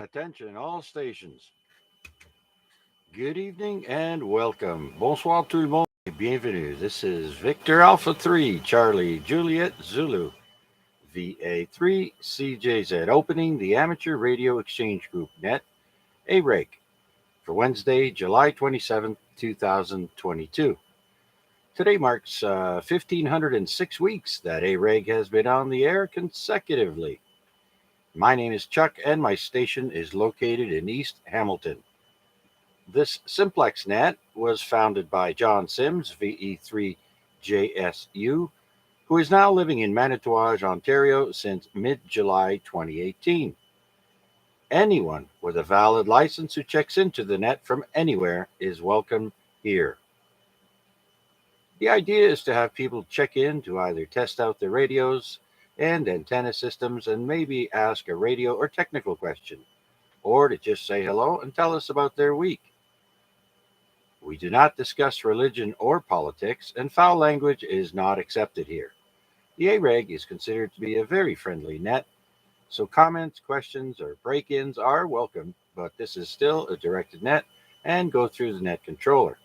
Attention, all stations. Good evening and welcome. Bonsoir tout le monde. Bienvenue. This is Victor Alpha 3, Charlie Juliet Zulu, VA3 CJZ, opening the Amateur Radio Exchange Group Net, AREG, for Wednesday, July 27th, 2022. Today marks 1,506 weeks that AREG has been on the air consecutively. My name is Chuck, and my station is located in East Hamilton. This Simplex Net was founded by John Sims, VE3JSU, who is now living in Manitouwadge, Ontario since mid-July 2018. Anyone with a valid license who checks into the net from anywhere is welcome here. The idea is to have people check in to either test out their radios and antenna systems and maybe ask a radio or technical question, or to just say hello and tell us about their week. We do not discuss religion or politics, and foul language is not accepted here. The AREG is considered to be a very friendly net, so comments, questions, or break-ins are welcome, but this is still a directed net and go through the net controller.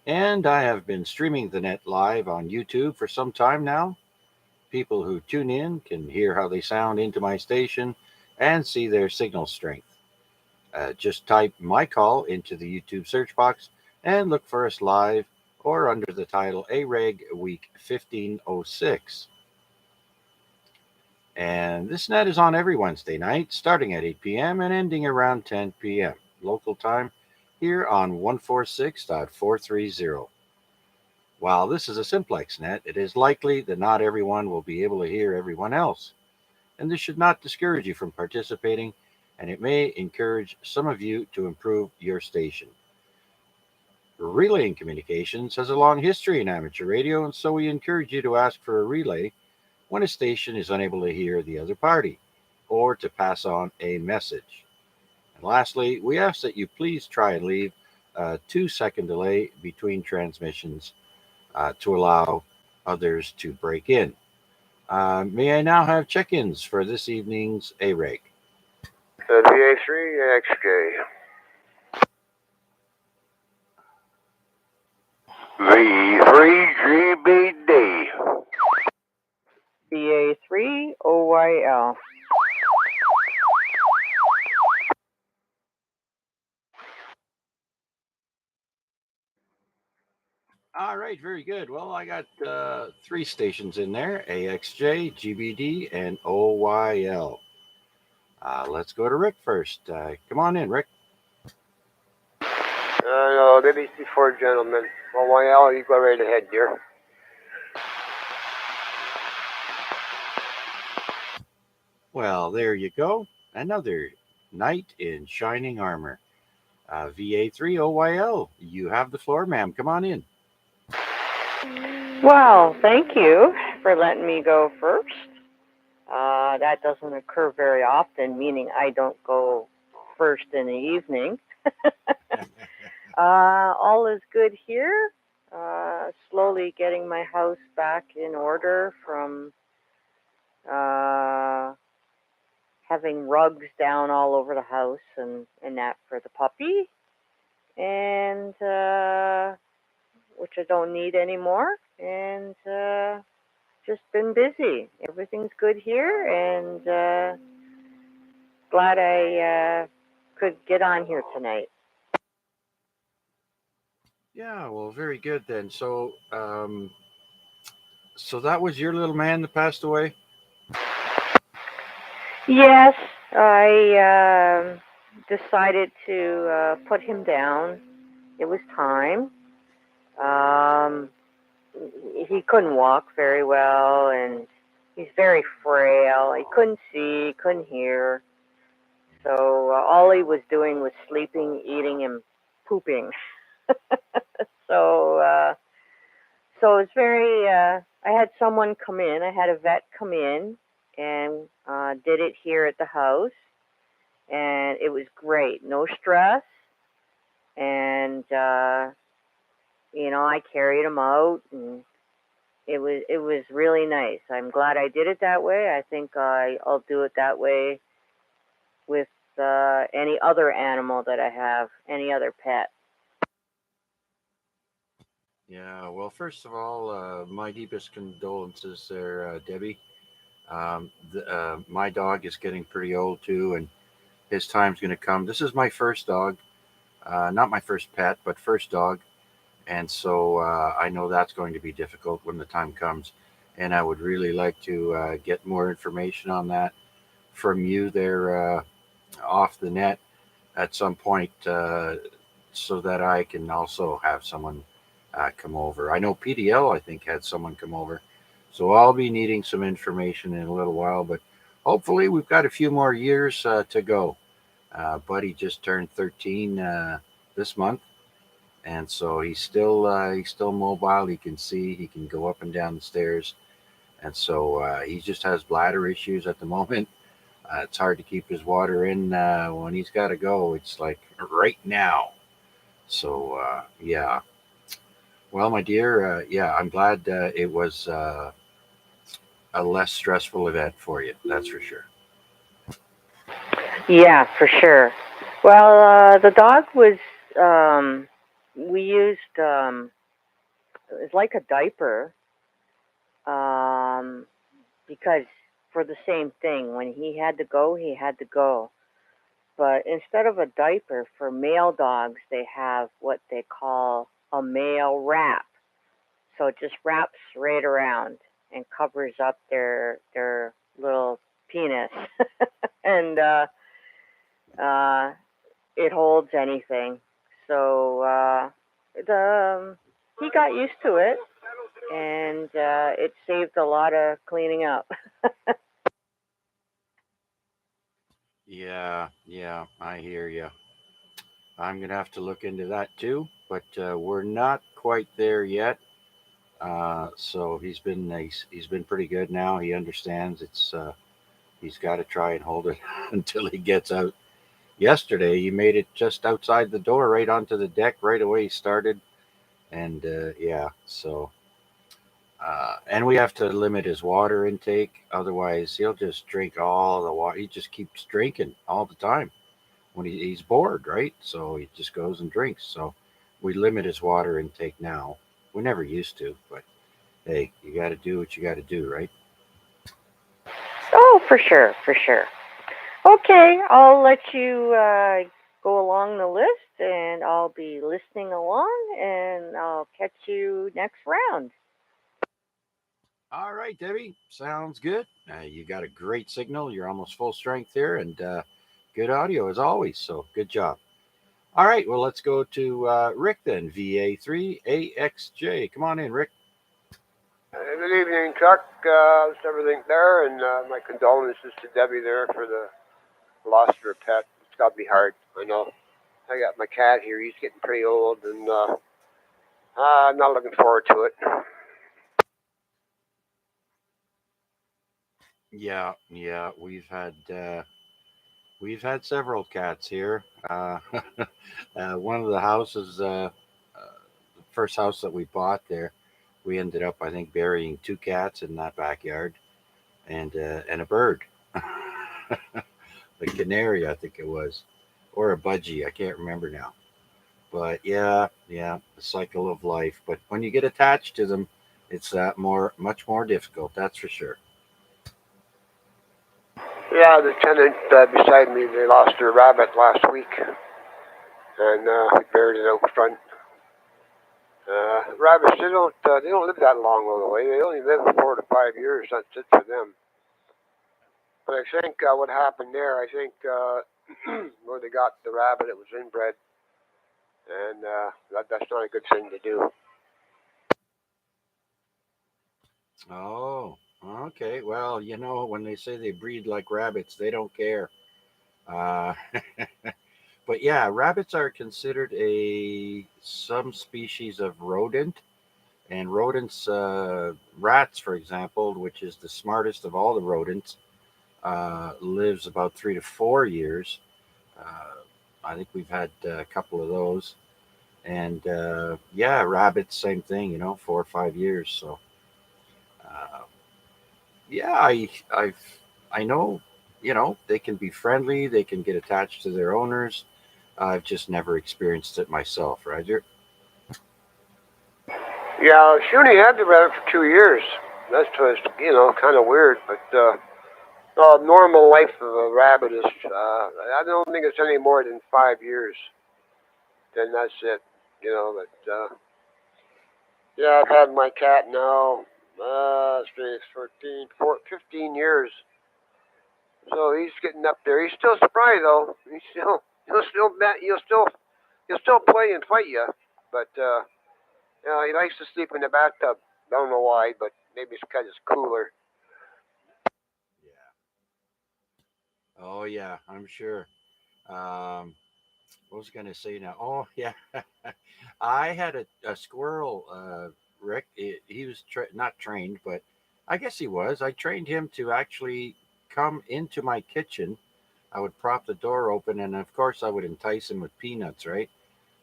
And I have been streaming the net live on YouTube for some time now. People who tune in can hear how they sound into my station and see their signal strength. Just type my call into the YouTube search box and look for us live or under the title AREG Week 1506. And this net is on every Wednesday night, starting at 8 p.m. and ending around 10 p.m. local time here on 146.430. While this is a simplex net, it is likely that not everyone will be able to hear everyone else, and this should not discourage you from participating, and it may encourage some of you to improve your station. Relaying communications has a long history in amateur radio, and so we encourage you to ask for a relay when a station is unable to hear the other party, or to pass on a message. And lastly, we ask that you please try and leave a 2-second delay between transmissions to allow others to break in. May I now have check-ins for this evening's AREG? VA3XJ. V3GBD. BA3OYL. All right, very good. Well, I got 3 stations in there, AXJ, GBD, and OYL. Let's go to Rick first. Come on in, Rick. No, BBC4 gentlemen. OYL, you go right ahead, dear. Well, there you go. Another knight in shining armor. VA3OYL, you have the floor, ma'am. Come on in. Well, thank you for letting me go first. That doesn't occur very often, meaning I don't go first in the evening. All is good here. Slowly getting my house back in order from having rugs down all over the house and that for the puppy, and which I don't need anymore, and just been busy. Everything's good here, and glad I could get on here tonight. Yeah, well, very good then. So, so that was your little man that passed away? Yes, I decided to put him down. It was time. He couldn't walk very well, and he's very frail. He couldn't see, couldn't hear. So all he was doing was sleeping, eating, and pooping. So it's very. I had someone come in. I had a vet come in and did it here at the house, and it was great. No stress, and I carried him out, and it was really nice. I'm glad I did it that way. I think I'll do it that way with any other animal that I have, any other pet. Yeah, well, first of all, my deepest condolences there, Debbie. My dog is getting pretty old too, and his time's going to come. This is my first dog, not my first pet, but first dog. And so I know that's going to be difficult when the time comes. And I would really like to get more information on that from you there off the net at some point so that I can also have someone come over. I know PDL, I think, had someone come over. So I'll be needing some information in a little while, but hopefully we've got a few more years to go. Buddy just turned 13 this month, and so he's still mobile. He can see, he can go up and down the stairs, and so he just has bladder issues at the moment. It's hard to keep his water in when he's got to go. It's like right now. So yeah. Well, my dear, yeah, I'm glad it was a less stressful event for you. That's for sure. Yeah, for sure. Well, the dog was, we used, it's like a diaper, um, because for the same thing, when he had to go, he had to go. But instead of a diaper for male dogs, they have what they call a male wrap. So it just wraps right around and covers up their little penis, and uh, it holds anything. So he got used to it, and it saved a lot of cleaning up. Yeah, yeah, I hear you. I'm gonna have to look into that too, but we're not quite there yet. So he's been pretty good now. He understands it's he's got to try and hold it until he gets out. Yesterday he made it just outside the door, right onto the deck. Right away he started, and yeah, so and we have to limit his water intake, otherwise he'll just drink all the water. He just keeps drinking all the time when he's bored, right? So he just goes and drinks. So we limit his water intake now. We never used to, but hey, you got to do what you got to do, right? Oh, for sure, for sure. Okay, I'll let you go along the list, and I'll be listening along, and I'll catch you next round. All right, Debbie, sounds good. You got a great signal. You're almost full strength here, and good audio as always. So good job. All right, well, let's go to Rick then, VA3AXJ. Come on in, Rick. Good evening, Chuck. How's everything there? And my condolences to Debbie there for the loss of her pet. It's got to be hard. I know. I got my cat here. He's getting pretty old, and I'm not looking forward to it. Yeah, yeah, we've had several cats here. One of the houses, the first house that we bought there, we ended up, I think, burying two cats in that backyard and a bird, the canary, I think it was, or a budgie. I can't remember now. But yeah, yeah, the cycle of life. But when you get attached to them, it's much more difficult. That's for sure. Yeah, the tenant beside me, they lost their rabbit last week, and we buried it out front. Rabbits, they don't live that long all the way. They only live 4 to 5 years. That's it for them. But I think what happened there, I think where they got the rabbit, it was inbred, and that's not a good thing to do. Oh, okay. Well, when they say they breed like rabbits, they don't care. Uh, but yeah, rabbits are considered a some species of rodent, and rodents, rats, for example, which is the smartest of all the rodents, lives about 3 to 4 years. Uh, I think we've had a couple of those, and yeah, rabbits, same thing. 4 or 5 years. So uh, yeah, I know. they can be friendly. They can get attached to their owners. I've just never experienced it myself, Roger. Yeah, she only had the rabbit for 2 years. That's just, kind of weird. But normal life of a rabbit is, I don't think it's any more than 5 years. Then that's it. But yeah, I've had my cat now. 15 years. So he's getting up there. He's still spry though. He'll still play and fight you. But he likes to sleep in the bathtub. Don't know why, but maybe it's because it's cooler. Yeah. Oh yeah, I'm sure. Um, what was I going to say now? Oh yeah, I had a squirrel. Rick, he was not trained, but I guess he was. I trained him to actually come into my kitchen. I would prop the door open, and of course, I would entice him with peanuts, right?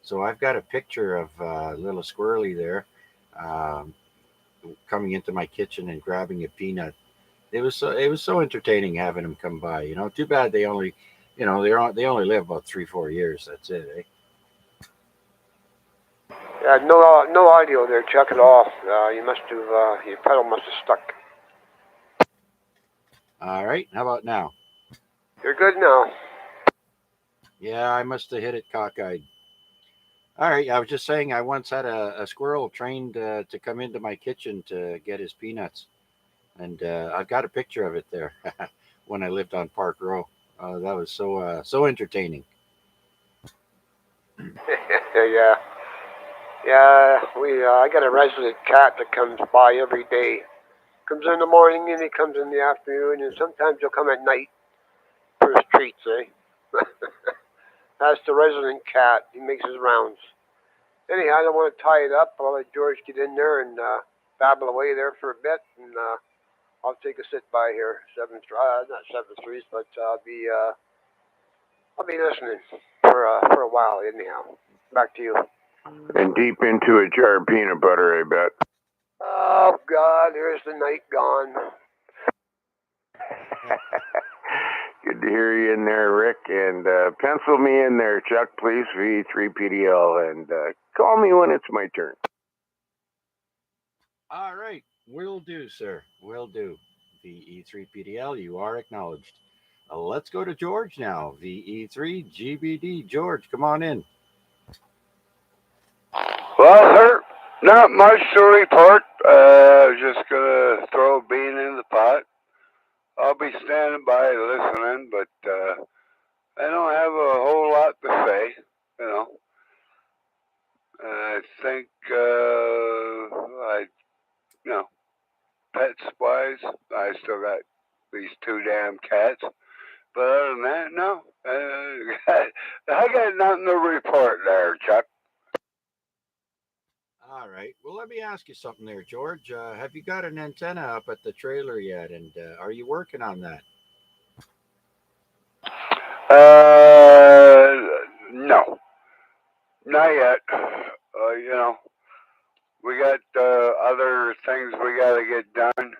So I've got a picture of little squirrely there, um, coming into my kitchen and grabbing a peanut. It was so entertaining having him come by. Too bad they only, they only live about 3-4 years. That's it, eh? Yeah, no audio there, Chuck, at all. You must have your pedal must have stuck. All right, how about now? You're good now. Yeah, I must have hit it cockeyed. All right, I was just saying I once had a squirrel trained to come into my kitchen to get his peanuts, and I've got a picture of it there when I lived on Park Row. That was so entertaining. Yeah, yeah. I got a resident cat that comes by every day. Comes in the morning and he comes in the afternoon, and sometimes he'll come at night for his treats, eh? That's the resident cat. He makes his rounds. Anyhow, I don't want to tie it up. I'll let George get in there and babble away there for a bit, and I'll take a sit by here. Not 7 3s, but I'll be listening for a while. Anyhow, back to you. And deep into a jar of peanut butter, I bet. Oh God, there's the night gone. Good to hear you in there, Rick. And pencil me in there, Chuck, please, V3PDL. And call me when it's my turn. All right, will do, sir. Will do. VE3PDL, you are acknowledged. Let's go to George now. VE3GBD. George, come on in. Well, sir, not much to report. Just gonna throw a bean in the pot. I'll be standing by listening, but I don't have a whole lot to say. You know, I think pets wise, I still got these two damn cats. But other than that, no. I got nothing to report there, Chuck. All right. Well, let me ask you something there, George. Have you got an antenna up at the trailer yet? And are you working on that? No, not yet. We got other things we got to get done.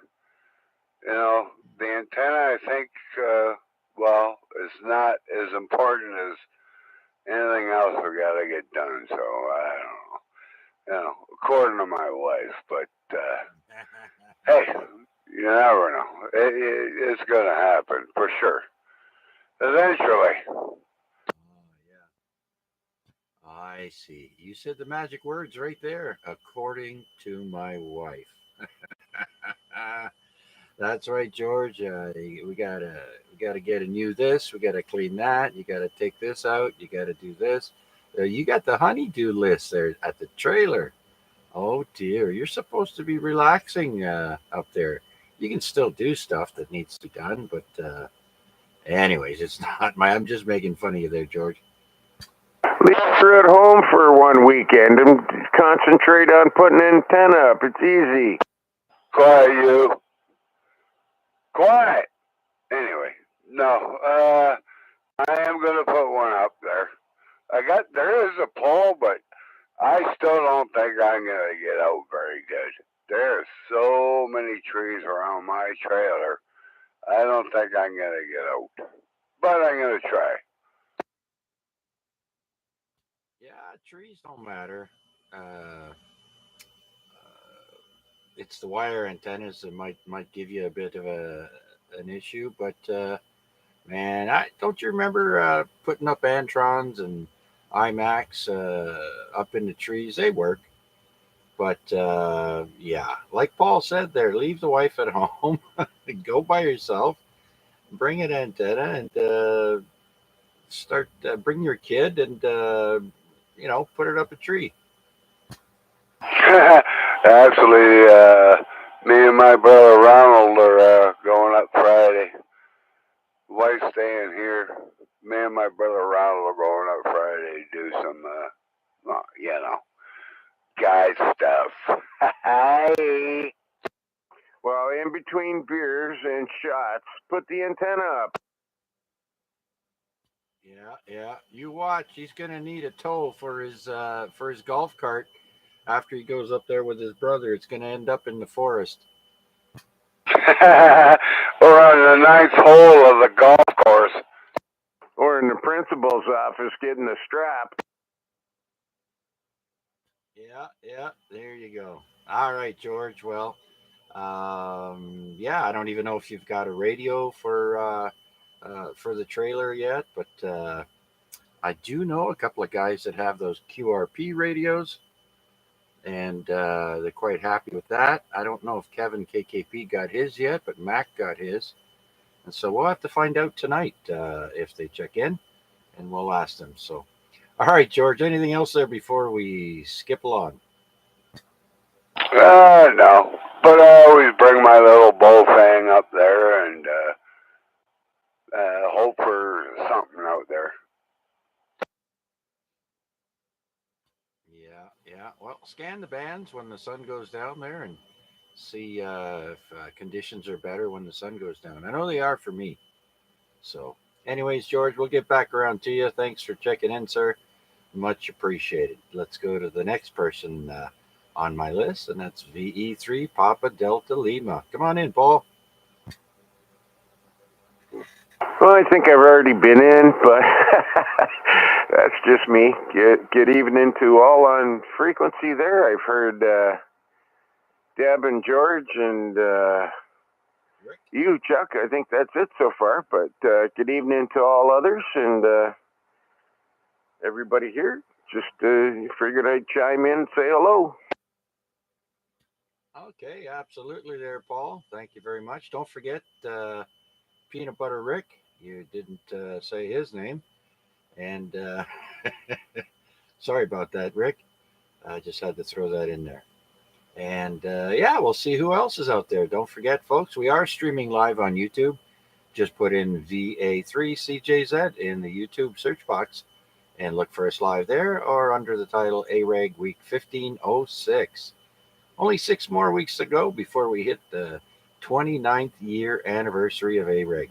The antenna, I think, it's not as important as anything else we got to get done. So I don't know. According to my wife, but hey, you never know. It's going to happen for sure. Eventually. Oh, yeah. I see. You said the magic words right there. According to my wife. That's right, George. We gotta get a new this. We gotta clean that. You gotta take this out. You gotta do this. You got the honeydew list there at the trailer. Oh dear, you're supposed to be relaxing up there. You can still do stuff that needs to be done, but anyways, it's not my. I'm just making fun of you there, George. Lear at home for one weekend and concentrate on putting an antenna up. It's easy. Quiet, you. Quiet. Anyway, no. I am gonna put one up there. There is a pole, but I still don't think I'm gonna get out very good. There's so many trees around my trailer. I don't think I'm going to get out. But I'm going to try. Yeah, trees don't matter. It's the wire antennas that might give you a bit of an issue, but man, I don't you remember putting up Antrons and IMAX up in the trees? They work, but yeah, like Paul said there, leave the wife at home, go by yourself, bring an antenna, and start bring your kid and put it up a tree. Actually, me and my brother Ronald are going up Friday. Wife staying here. Me and my brother Ronald are going up Friday to do some, guy stuff. Hi. Well, in between beers and shots, put the antenna up. Yeah. You watch. He's gonna need a tow for his golf cart after he goes up there with his brother. It's gonna end up in the forest. We're on the ninth hole of the golf course. Or in the principal's office getting the strap. Yeah. There you go. All right, George. Well, yeah. I don't even know if you've got a radio for the trailer yet, but I do know a couple of guys that have those QRP radios, and they're quite happy with that. I don't know if Kevin KKP got his yet, but Mac got his. And so we'll have to find out tonight if they check in, and we'll ask them. So, all right, George, anything else there before we skip along? No. But I always bring my little bow fang up there and hope for something out there. Yeah. Well, scan the bands when the sun goes down there and see if conditions are better when the sun goes down. I know they are for me. So, anyways, George, we'll get back around to you. Thanks for checking in, sir. Much appreciated. Let's go to the next person on my list, and that's VE3 Papa Delta Lima. Come on in, Paul. Well, I think I've already been in, but that's just me. Good evening to all on frequency there. I've heard Deb and George and you, Chuck. I think that's it so far, but good evening to all others and everybody here. Just figured I'd chime in and say hello. Okay, absolutely there, Paul. Thank you very much. Don't forget Peanut Butter Rick. You didn't say his name. And sorry about that, Rick. I just had to throw that in there. And yeah, we'll see who else is out there. Don't forget, folks, we are streaming live on YouTube. Just put in VA3CJZ in the YouTube search box and look for us live there or under the title AREG Week 1506. Only 6 more weeks to go before we hit the 29th year anniversary of AREG.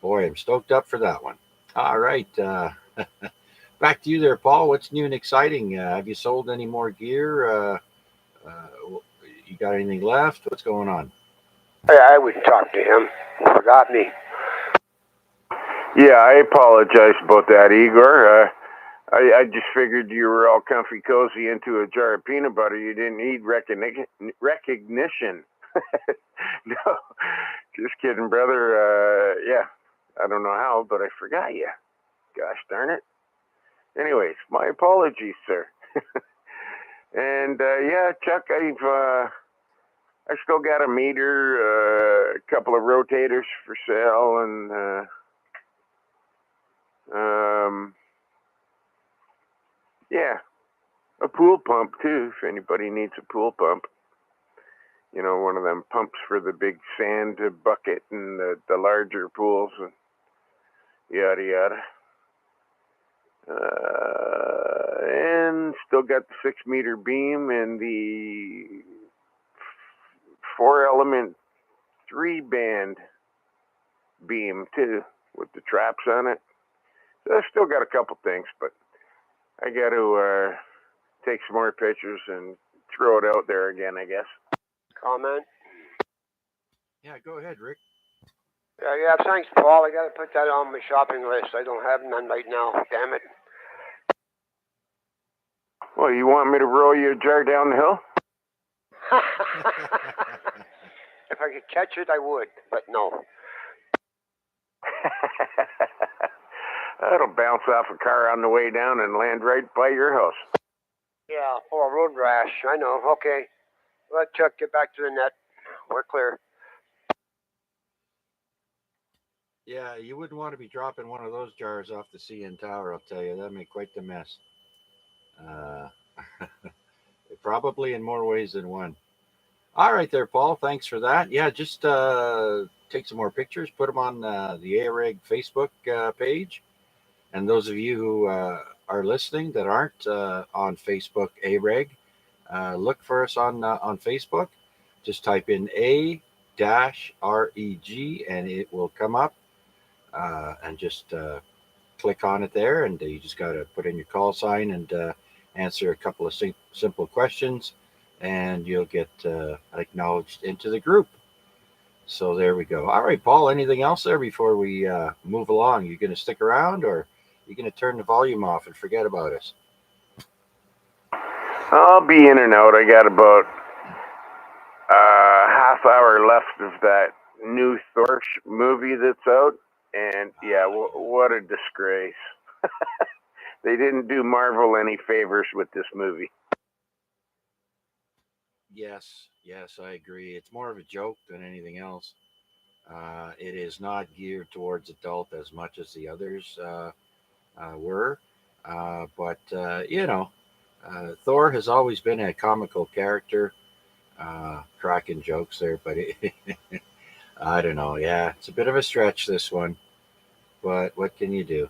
Boy, I'm stoked up for that one. All right. Back to you there, Paul. What's new and exciting? Have you sold any more gear? You got anything left? What's going on? I would talk to him. He forgot me. Yeah, I apologize about that, Igor. I just figured you were all comfy cozy into a jar of peanut butter. You didn't need recognition. No, just kidding, brother. Yeah, I don't know how, but I forgot you. Gosh darn it. Anyways, my apologies, sir. And yeah, Chuck, I still got a meter, a couple of rotators for sale, and yeah, a pool pump too, if anybody needs a pool pump. You know, one of them pumps for the big sand bucket and the larger pools and yada yada. And still got the 6-meter beam and the 4-element 3-band beam too, with the traps on it. So I still got a couple things, but I got to take some more pictures and throw it out there again, I guess. Comment? Yeah, go ahead, Rick. Yeah, thanks, Paul. I got to put that on my shopping list. I don't have none right now. Damn it. Well, you want me to roll you a jar down the hill? If I could catch it, I would, but no. That'll bounce off a car on the way down and land right by your house. Yeah, for a road rash. I know. Okay. Let Chuck get back to the net. We're clear. Yeah, you wouldn't want to be dropping one of those jars off the CN Tower, I'll tell you. That'd make quite the mess. Uh, probably in more ways than one. All right, there, Paul. Thanks for that. Yeah, just take some more pictures, put them on the AREG Facebook page. And those of you who are listening that aren't on Facebook AREG, look for us on Facebook. Just type in A-REG and it will come up. And just click on it there, and you just got to put in your call sign and answer a couple of simple questions, and you'll get acknowledged into the group. So there we go. All right, Paul, anything else there before we move along? You going to stick around, or you going to turn the volume off and forget about us? I'll be in and out. I got about a half hour left of that new Thor movie that's out. And yeah, what a disgrace. They didn't do Marvel any favors with this movie. Yes, I agree. It's more of a joke than anything else. It is not geared towards adult as much as the others were. But Thor has always been a comical character, cracking jokes there, but I don't know. Yeah, it's a bit of a stretch, this one, but what can you do?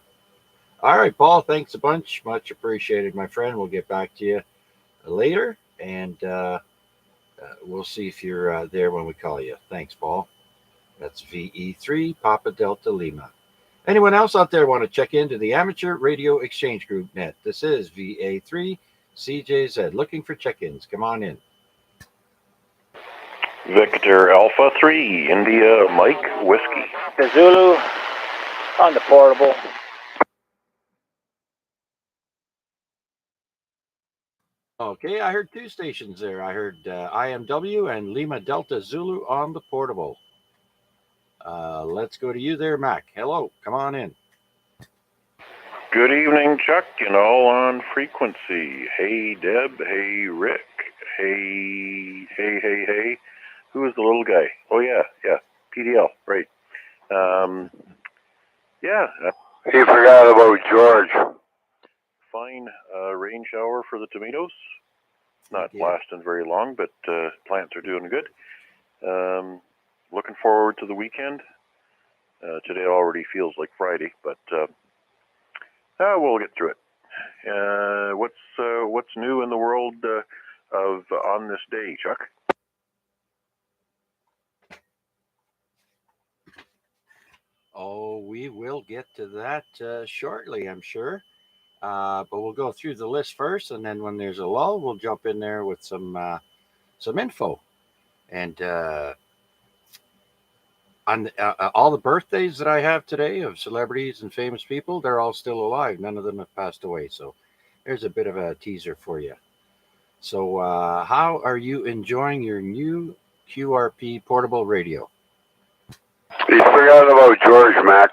All right, Paul, thanks a bunch. Much appreciated, my friend. We'll get back to you later, and we'll see if you're there when we call you. Thanks, Paul. That's VE3 Papa Delta Lima. Anyone else out there want to check into the Amateur Radio Exchange Group net? This is VA3 CJZ. Looking for check-ins. Come on in. Victor Alpha 3, India Mike Whiskey. The Zulu on the portable. Okay, I heard two stations there. I heard IMW and Lima Delta Zulu on the portable. Let's go to you there, Mac. Hello, come on in. Good evening, Chuck, and all on frequency. Hey, Deb. Hey, Rick. Hey. Who is the little guy? Oh, yeah. PDL, right. Yeah. He forgot about George. Fine rain shower for the tomatoes. Not Yeah. lasting very long, but plants are doing good. Looking forward to the weekend. Today already feels like Friday, but we'll get through it. What's new in the world of on this day, Chuck? Oh, we will get to that shortly, I'm sure. But we'll go through the list first, and then when there's a lull, we'll jump in there with some info. And on all the birthdays that I have today of celebrities and famous people, they're all still alive. None of them have passed away. So there's a bit of a teaser for you. So how are you enjoying your new QRP portable radio? He forgot about George, Mac.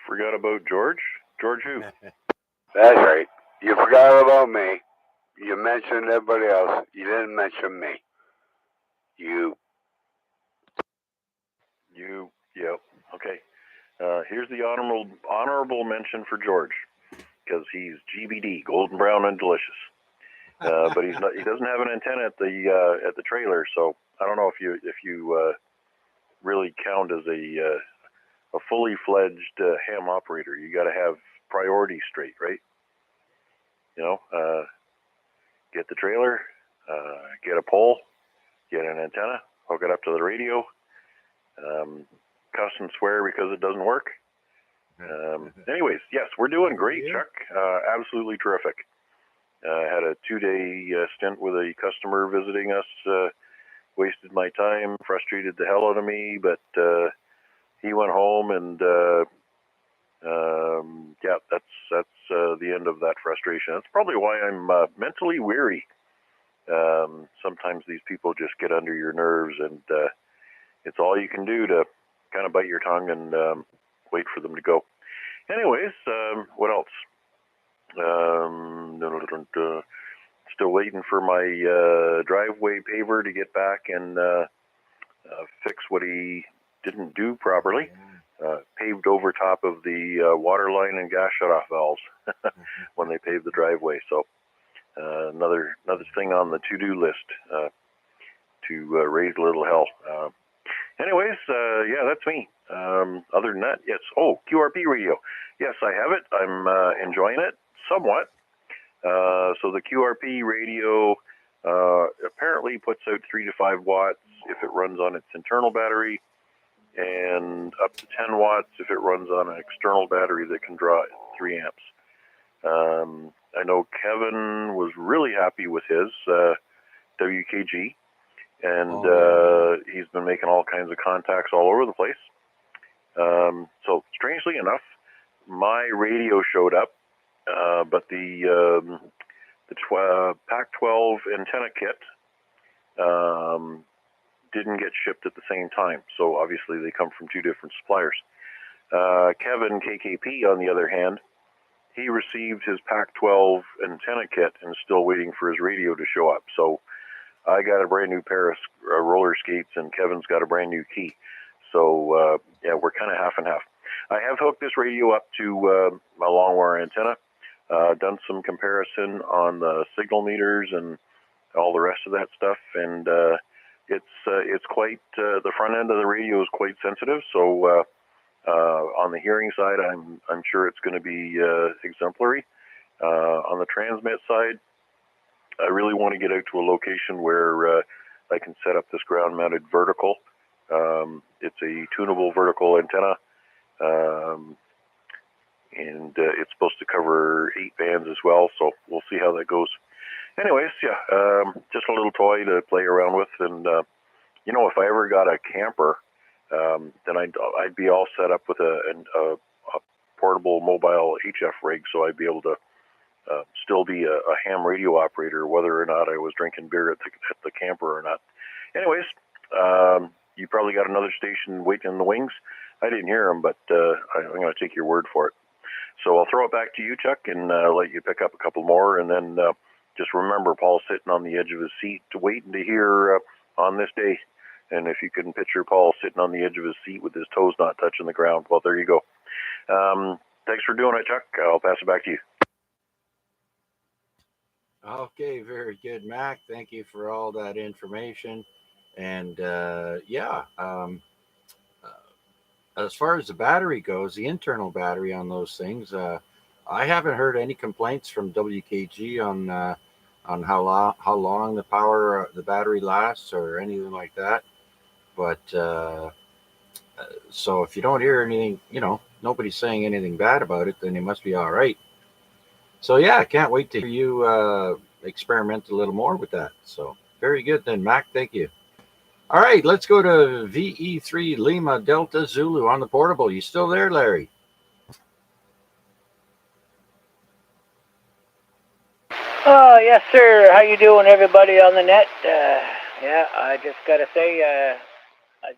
Forgot about George? George who? That's right. You forgot about me. You mentioned everybody else. You didn't mention me. Yep. Okay. Here's the honorable mention for George, because he's GBD, golden brown and delicious. But he doesn't have an antenna at the trailer, so I don't know if you really count as a fully fledged ham operator. You got to have priorities straight, right? Get the trailer, get a pole, get an antenna, hook it up to the radio. Cuss and swear because it doesn't work. Anyways, yes, we're doing great, Chuck. Absolutely terrific. Had a 2-day stint with a customer visiting us. Wasted my time, frustrated the hell out of me, but he went home, and yeah, that's the end of that frustration. That's probably why I'm mentally weary. Sometimes these people just get under your nerves, and it's all you can do to kind of bite your tongue and wait for them to go. Anyways, what else? Still waiting for my driveway paver to get back and fix what he didn't do properly. Paved over top of the water line and gas shutoff valves when they paved the driveway. So another thing on the to-do list to raise a little hell. Anyways, yeah, that's me. Other than that, yes. Oh, QRP Radio. Yes, I have it. I'm enjoying it somewhat. So the QRP Radio apparently puts out 3 to 5 watts if it runs on its internal battery, and up to 10 watts if it runs on an external battery that can draw 3 amps. I know Kevin was really happy with his WKG, and he's been making all kinds of contacts all over the place. So strangely enough, my radio showed up, but the Pac-12 antenna kit didn't get shipped at the same time. So obviously they come from 2 different suppliers. Kevin KKP, on the other hand, he received his Pac-12 antenna kit and is still waiting for his radio to show up. So I got a brand new pair of roller skates, and Kevin's got a brand new key. So yeah, we're kind of half and half. I have hooked this radio up to my long wire antenna, done some comparison on the signal meters and all the rest of that stuff, and it's quite the front end of the radio is quite sensitive. So on the hearing side, I'm sure it's going to be exemplary. On the transmit side, I really want to get out to a location where I can set up this ground-mounted vertical. It's a tunable vertical antenna, and it's supposed to cover 8 bands as well, so we'll see how that goes. Anyways, yeah, just a little toy to play around with, and you know, if I ever got a camper, then I'd be all set up with a portable mobile HF rig, so I'd be able to still be a ham radio operator, whether or not I was drinking beer at the camper or not. Anyways, you probably got another station waiting in the wings. I didn't hear them, but I'm going to take your word for it. So I'll throw it back to you, Chuck, and let you pick up a couple more. And then just remember, Paul's sitting on the edge of his seat waiting to hear on this day. And if you can picture Paul sitting on the edge of his seat with his toes not touching the ground, well, there you go. Thanks for doing it, Chuck. I'll pass it back to you. Okay, very good, Mac. Thank you for all that information. And yeah, as far as the battery goes, the internal battery on those things, I haven't heard any complaints from WKG on how long the battery lasts or anything like that. But so if you don't hear anything, you know, nobody's saying anything bad about it, then it must be all right. So yeah, I can't wait to hear you experiment a little more with that. So very good then, Mac. Thank you. All right, let's go to VE3 Lima Delta Zulu on the portable. You still there, Larry? Oh, yes, sir. How you doing, everybody on the net? Yeah, I just got to say, I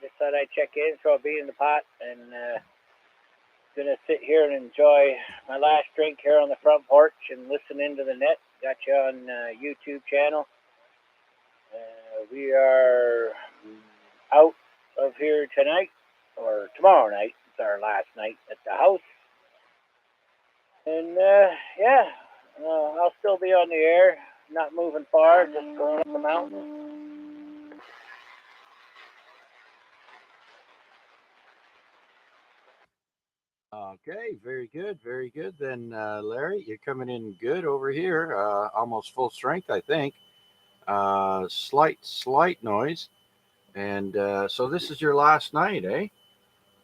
just thought I'd check in, throw a bean in the pot, and going to sit here and enjoy my last drink here on the front porch and listen into the net. Got you on YouTube channel. We are out of here tonight, or tomorrow night. It's our last night at the house. And, yeah, I'll still be on the air, not moving far, just going up the mountain. Okay, very good, very good. Then, Larry, you're coming in good over here, almost full strength, I think. Slight noise. And so this is your last night, eh?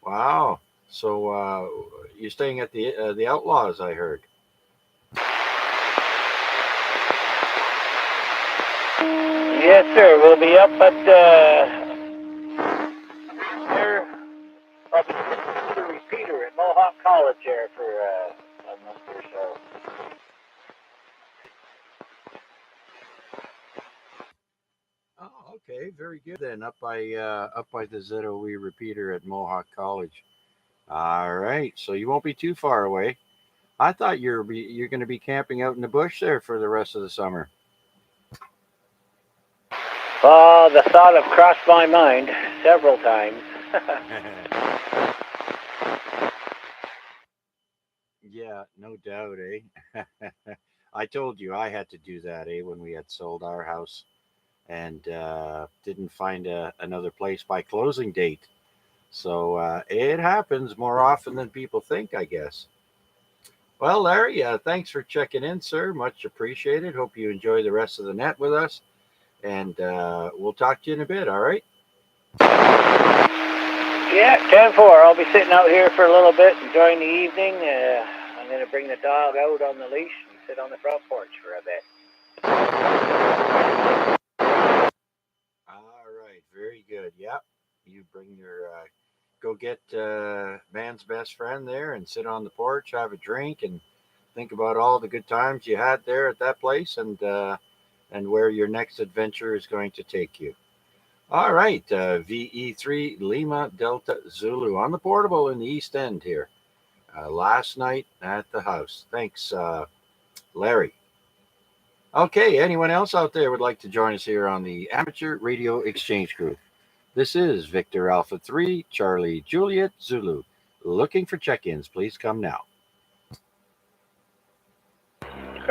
Wow. So you're staying at the Outlaws, I heard. Yes, sir. We'll be up at there, probably college there for a month or so. Oh, okay, very good then. Up by the ZOE repeater at Mohawk College. All right, so you won't be too far away. I thought you're going to be camping out in the bush there for the rest of the summer. Well, the thought have crossed my mind several times. Yeah, no doubt, eh? I told you I had to do that, eh, when we had sold our house and didn't find another place by closing date. So it happens more often than people think, I guess. Well, Larry, thanks for checking in, sir. Much appreciated. Hope you enjoy the rest of the net with us. And we'll talk to you in a bit, all right? Yeah, 10-4. I'll be sitting out here for a little bit, enjoying the evening. I'm going to bring the dog out on the leash and sit on the front porch for a bit. All right, very good. Yep. You bring your, go get man's best friend there and sit on the porch, have a drink, and think about all the good times you had there at that place and where your next adventure is going to take you. All right, VE3 Lima Delta Zulu on the portable in the East End here. Last night at the house. Thanks, Larry. Okay, anyone else out there would like to join us here on the Amateur Radio Exchange Group? This is Victor Alpha 3, Charlie Juliet Zulu. Looking for check-ins. Please come now.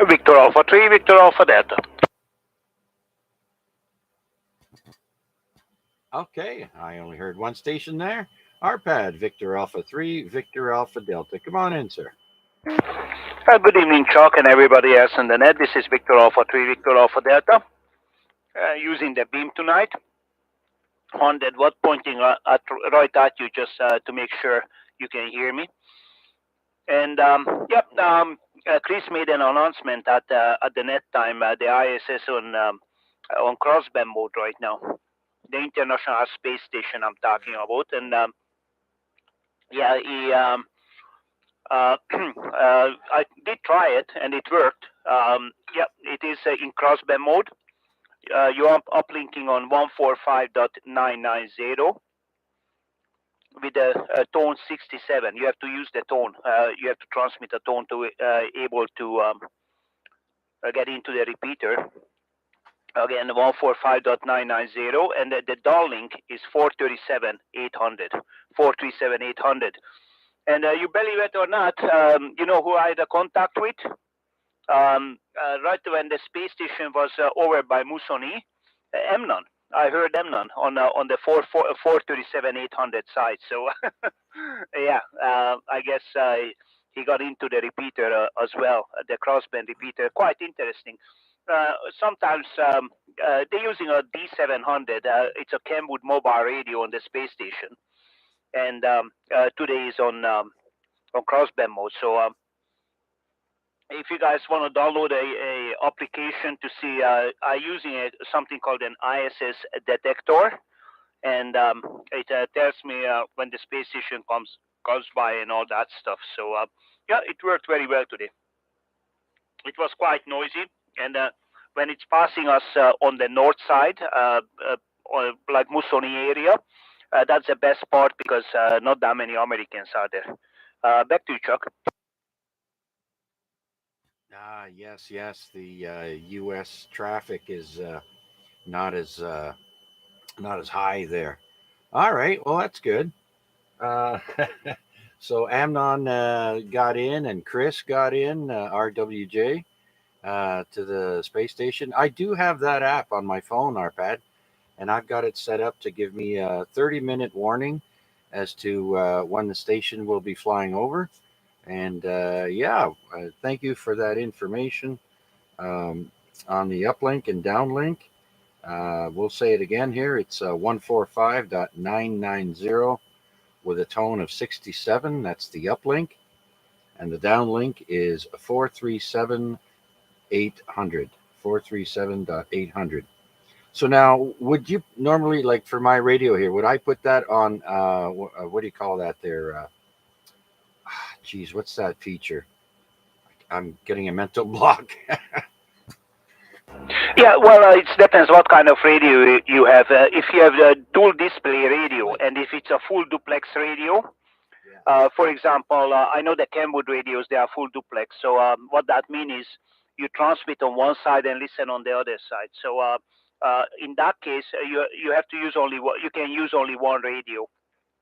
Victor Alpha 3, Victor Alpha Delta. Okay, I only heard one station there. RPAD, Victor Alpha 3, Victor Alpha Delta. Come on in, sir. Good evening, Chuck, and everybody else on the net. This is Victor Alpha 3, Victor Alpha Delta. Using the beam tonight. On that, what pointing right at you just to make sure you can hear me. And Chris made an announcement at the net time, the ISS on crossband mode right now, the International Space Station I'm talking about, and he I did try it and it worked. It is in crossband mode. You are uplinking on 145.990 with a tone 67. You have to use the tone. You have to transmit a tone to able to get into the repeater. Again, 145.990, and the downlink is 437.800. 437.800. And you believe it or not, you know who I had a contact with? Right when the space station was over by Musoni, Emnon. I heard Emnon on the 437.800 side. So, I guess he got into the repeater as well, the crossband repeater. Quite interesting. Sometimes they're using a D700. It's a Kenwood mobile radio on the space station, and today is on crossband mode. So if you guys want to download a application to see, I'm using something called an ISS detector, and it tells me when the space station comes by and all that stuff. So it worked very well today. It was quite noisy, and when it's passing us on the north side, like Musoni area, that's the best part because not that many Americans are there. Back to you, Chuck. Yes. The U.S. traffic is not as high there. All right, well that's good. So Amnon got in, and Chris got in, RWJ, to the space station. I do have that app on my phone, RPAD, and I've got it set up to give me a 30-minute warning as to when the station will be flying over. And thank you for that information on the uplink and downlink. We'll say it again here. It's 145.990 with a tone of 67. That's the uplink. And the downlink is 437.800. 437.800. So now, would you normally, like for my radio here, would I put that on, what do you call that there? geez, what's that feature? I'm getting a mental block. Yeah, well, it depends what kind of radio you have. If you have a dual display radio, and if it's a full duplex radio, for example, I know the Kenwood radios, they are full duplex. So what that means is you transmit on one side and listen on the other side. So in that case, you have to use only one, you can use only one radio.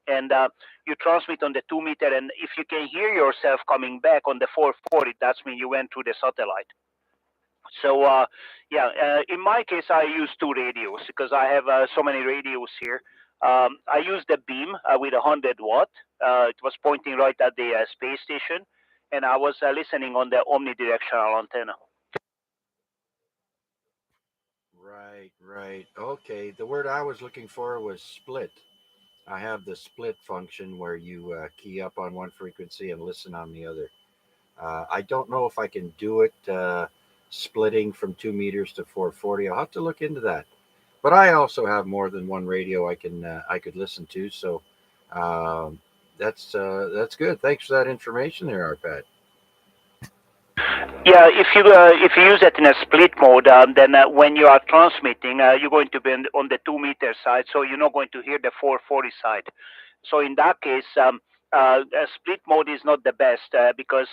And you transmit on the 2 meter, and if you can hear yourself coming back on the 440, that's when you went through the satellite. So in my case, I use two radios because I have so many radios here. I use the beam with 100 watt. It was pointing right at the space station, and I was listening on the omnidirectional antenna. Right. Okay, the word I was looking for was split. I have the split function where you key up on one frequency and listen on the other. I don't know if I can do it splitting from 2 meters to 440. I'll have to look into that. But I also have more than one radio I could listen to. So that's good. Thanks for that information there, Arpad. Yeah, if you use it in a split mode, then when you are transmitting, you're going to be on the 2 meter side, so you're not going to hear the 440 side. So in that case, a split mode is not the best because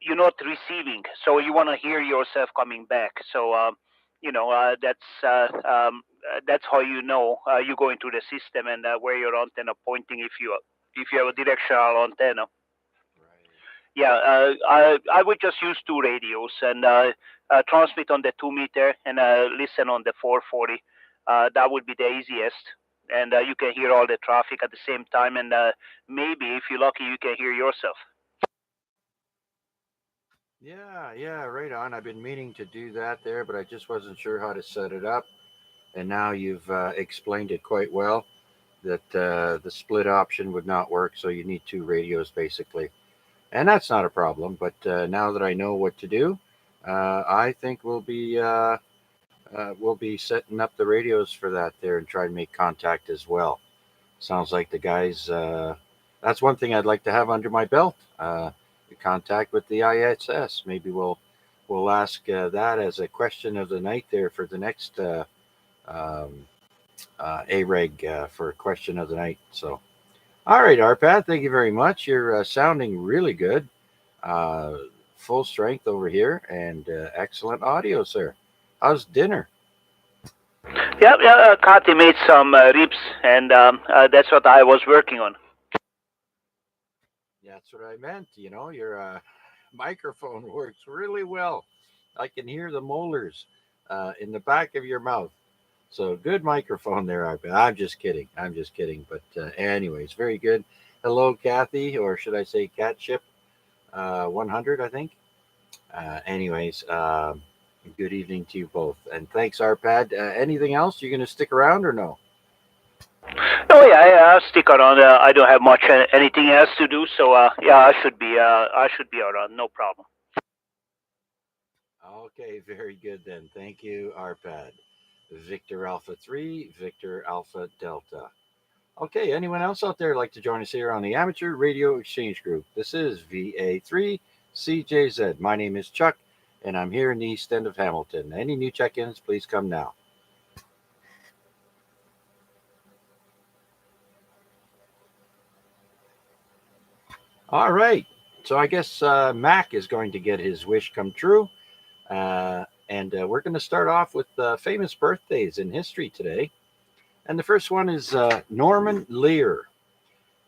you're not receiving, so you want to hear yourself coming back. So that's how you know you're going to the system and where your antenna pointing if you have a directional antenna. Yeah, I would just use two radios and transmit on the 2 meter and listen on the 440. That would be the easiest, and you can hear all the traffic at the same time, and maybe if you're lucky, you can hear yourself. Yeah, right on. I've been meaning to do that there, but I just wasn't sure how to set it up. And now you've explained it quite well, that the split option would not work, so you need two radios basically. And that's not a problem, but now that I know what to do, I think we'll be setting up the radios for that there and try and make contact as well. Sounds like the guys, that's one thing I'd like to have under my belt. Contact with the ISS. Maybe we'll ask that as a question of the night there for the next AREG for question of the night. So, all right, Arpad, thank you very much. You're sounding really good, full strength over here, and excellent audio, sir. How's dinner? Yeah, Kati made some ribs, and that's what I was working on. That's what I meant. You know, your microphone works really well. I can hear the molars in the back of your mouth. So good microphone there, Arpad. I'm just kidding. But anyways, very good. Hello, Kathy, or should I say Catship 100, I think. Anyways, good evening to you both. And thanks, Arpad. Anything else? You going to stick around or no? Oh yeah, I'll stick around. I don't have much anything else to do, so yeah, I should be around. No problem. Okay, very good then. Thank you, Arpad. Victor Alpha 3, Victor Alpha Delta. Okay, anyone else out there like to join us here on the Amateur Radio Exchange Group? This is VA3CJZ. My name is Chuck, and I'm here in the East End of Hamilton. Any new check-ins, please come now. All right, so I guess Mac is going to get his wish come true. And we're going to start off with famous birthdays in history today. And the first one is Norman Lear.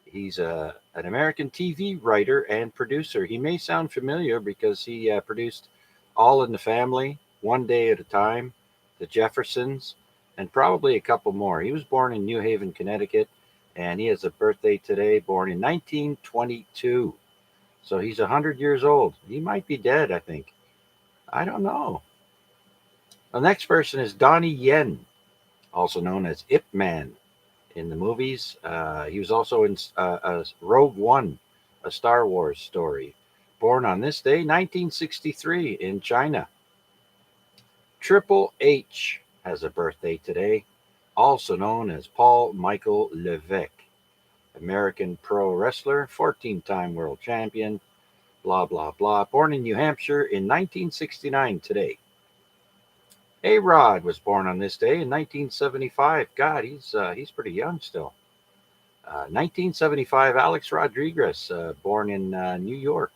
He's an American TV writer and producer. He may sound familiar because he produced All in the Family, One Day at a Time, The Jeffersons, and probably a couple more. He was born in New Haven, Connecticut, and he has a birthday today, born in 1922. So he's 100 years old. He might be dead, I think. I don't know. The next person is Donnie Yen, also known as Ip Man in the movies. He was also in Rogue One, a Star Wars story. Born on this day, 1963, in China. Triple H has a birthday today, also known as Paul Michael Levesque. American pro wrestler, 14-time world champion, blah, blah, blah. Born in New Hampshire in 1969 today. AREG was born on this day in 1975. God, he's pretty young still. 1975, Alex Rodriguez, born in New York.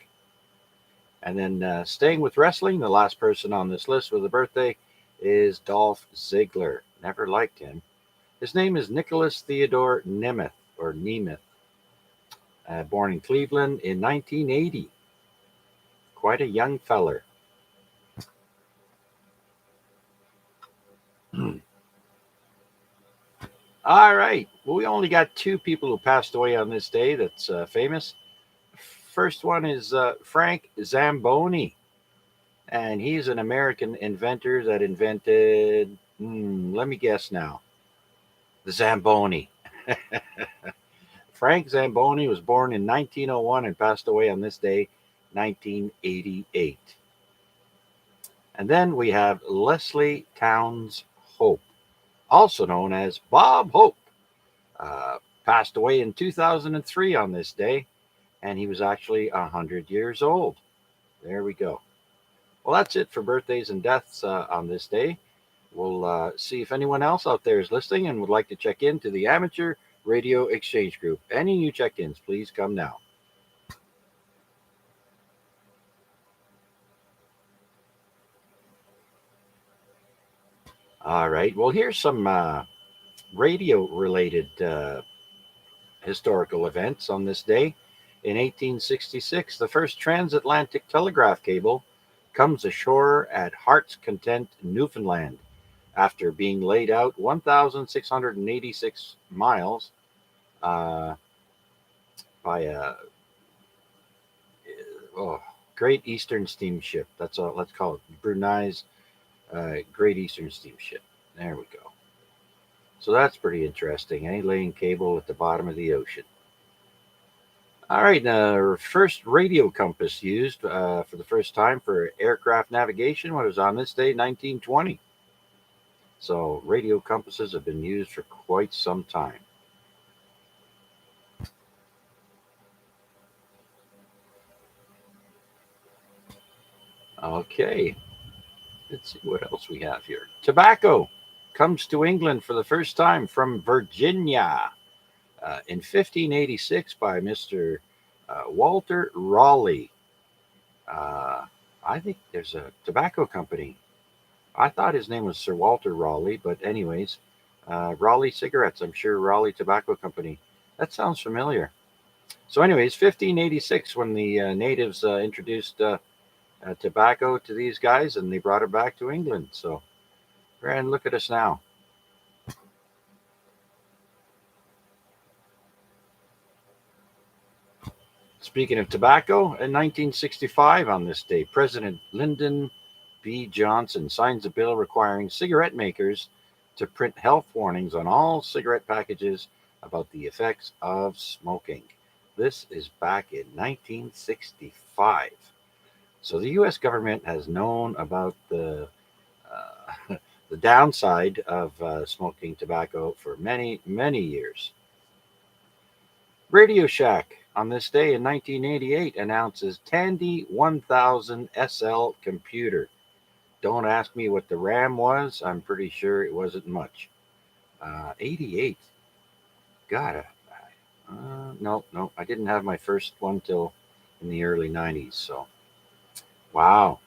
And then staying with wrestling, the last person on this list with a birthday is Dolph Ziggler. Never liked him. His name is Nicholas Theodore Nemeth, or Nemeth. Born in Cleveland in 1980. Quite a young feller. All right. Well, we only got two people who passed away on this day that's famous. First one is Frank Zamboni. And he's an American inventor that invented, let me guess now, the Zamboni. Frank Zamboni was born in 1901 and passed away on this day, 1988. And then we have Leslie Towns Hope, also known as Bob Hope. Passed away in 2003 on this day, and he was actually 100 years old. There we go. Well, that's it for birthdays and deaths on this day. We'll see if anyone else out there is listening and would like to check in to the Amateur Radio Exchange Group. Any new check-ins, please come now. All right. Well, here's some radio-related historical events on this day. In 1866, the first transatlantic telegraph cable comes ashore at Heart's Content, Newfoundland, after being laid out 1,686 miles by a Great Eastern Steamship. That's all. Let's call it Brunei's Great Eastern Steamship. There we go. So that's pretty interesting, eh? Laying cable at the bottom of the ocean. All right, first radio compass used for the first time for aircraft navigation was on this day, 1920. So radio compasses have been used for quite some time. Okay, let's see what else we have here. Tobacco comes to England for the first time from Virginia in 1586 by Mr. Walter Raleigh. I think there's a tobacco company. I thought his name was Sir Walter Raleigh, but anyways, Raleigh Cigarettes. I'm sure Raleigh Tobacco Company. That sounds familiar. So anyways, 1586 when the natives introduced tobacco to these guys and they brought it back to England. So, and look at us now. Speaking of tobacco, in 1965 on this day, President Lyndon B. Johnson signs a bill requiring cigarette makers to print health warnings on all cigarette packages about the effects of smoking. This is back in 1965. So the U.S. government has known about the downside of smoking tobacco for many, many years. Radio Shack on this day in 1988 announces Tandy 1000 SL computer. Don't ask me what the RAM was. I'm pretty sure it wasn't much. 88. God, no, I didn't have my first one till in the early 90s. So, wow.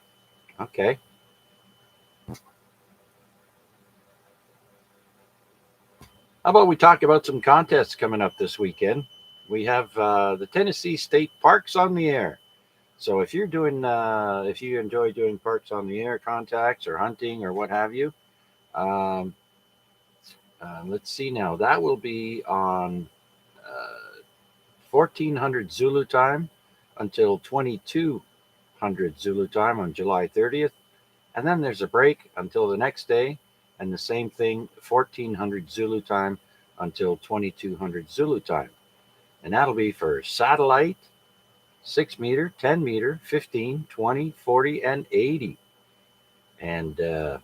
Okay. How about we talk about some contests coming up this weekend? We have the Tennessee State Parks on the Air. So if you're doing, if you enjoy doing Parks on the Air contacts or hunting or what have you, let's see now. That will be on 1400 Zulu time until 2200 Zulu time on July 30th. And then there's a break until the next day. And the same thing, 1400 Zulu time until 2200 Zulu time. And that'll be for satellite, 6 meter, 10 meter, 15, 20, 40, and 80. And the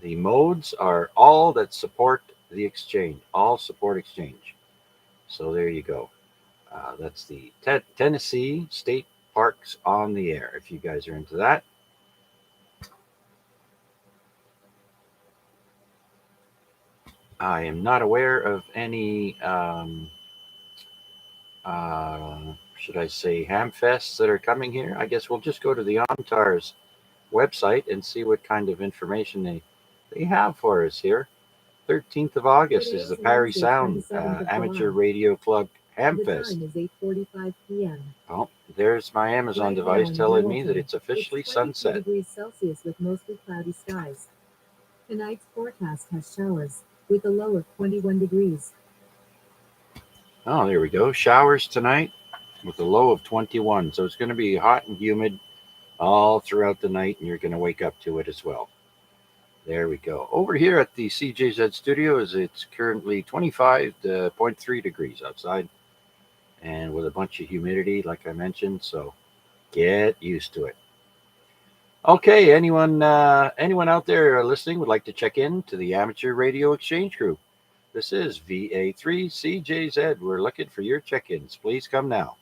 modes are all that support the exchange, all support exchange. So there you go. That's the Tennessee State Parks on the Air, if you guys are into that. I am not aware of any, should I say, hamfests that are coming here. I guess we'll just go to the OMTAR's website and see what kind of information they have for us here. 13th of August is the Parry Sound Amateur Radio Club Hamfest. The time is 8:45 p.m. Oh, there's my Amazon device telling me that it's officially sunset. 22 degrees Celsius with mostly cloudy skies. Tonight's forecast has showers with a low of 21 degrees. Oh, there we go. Showers tonight with a low of 21. So it's going to be hot and humid all throughout the night, and you're going to wake up to it as well. There we go. Over here at the CJZ studios, it's currently 25.3 degrees outside and with a bunch of humidity, like I mentioned. So get used to it. Okay, anyone out there listening would like to check in to the Amateur Radio Exchange Group? This is VA3CJZ. We're looking for your check-ins. Please come now.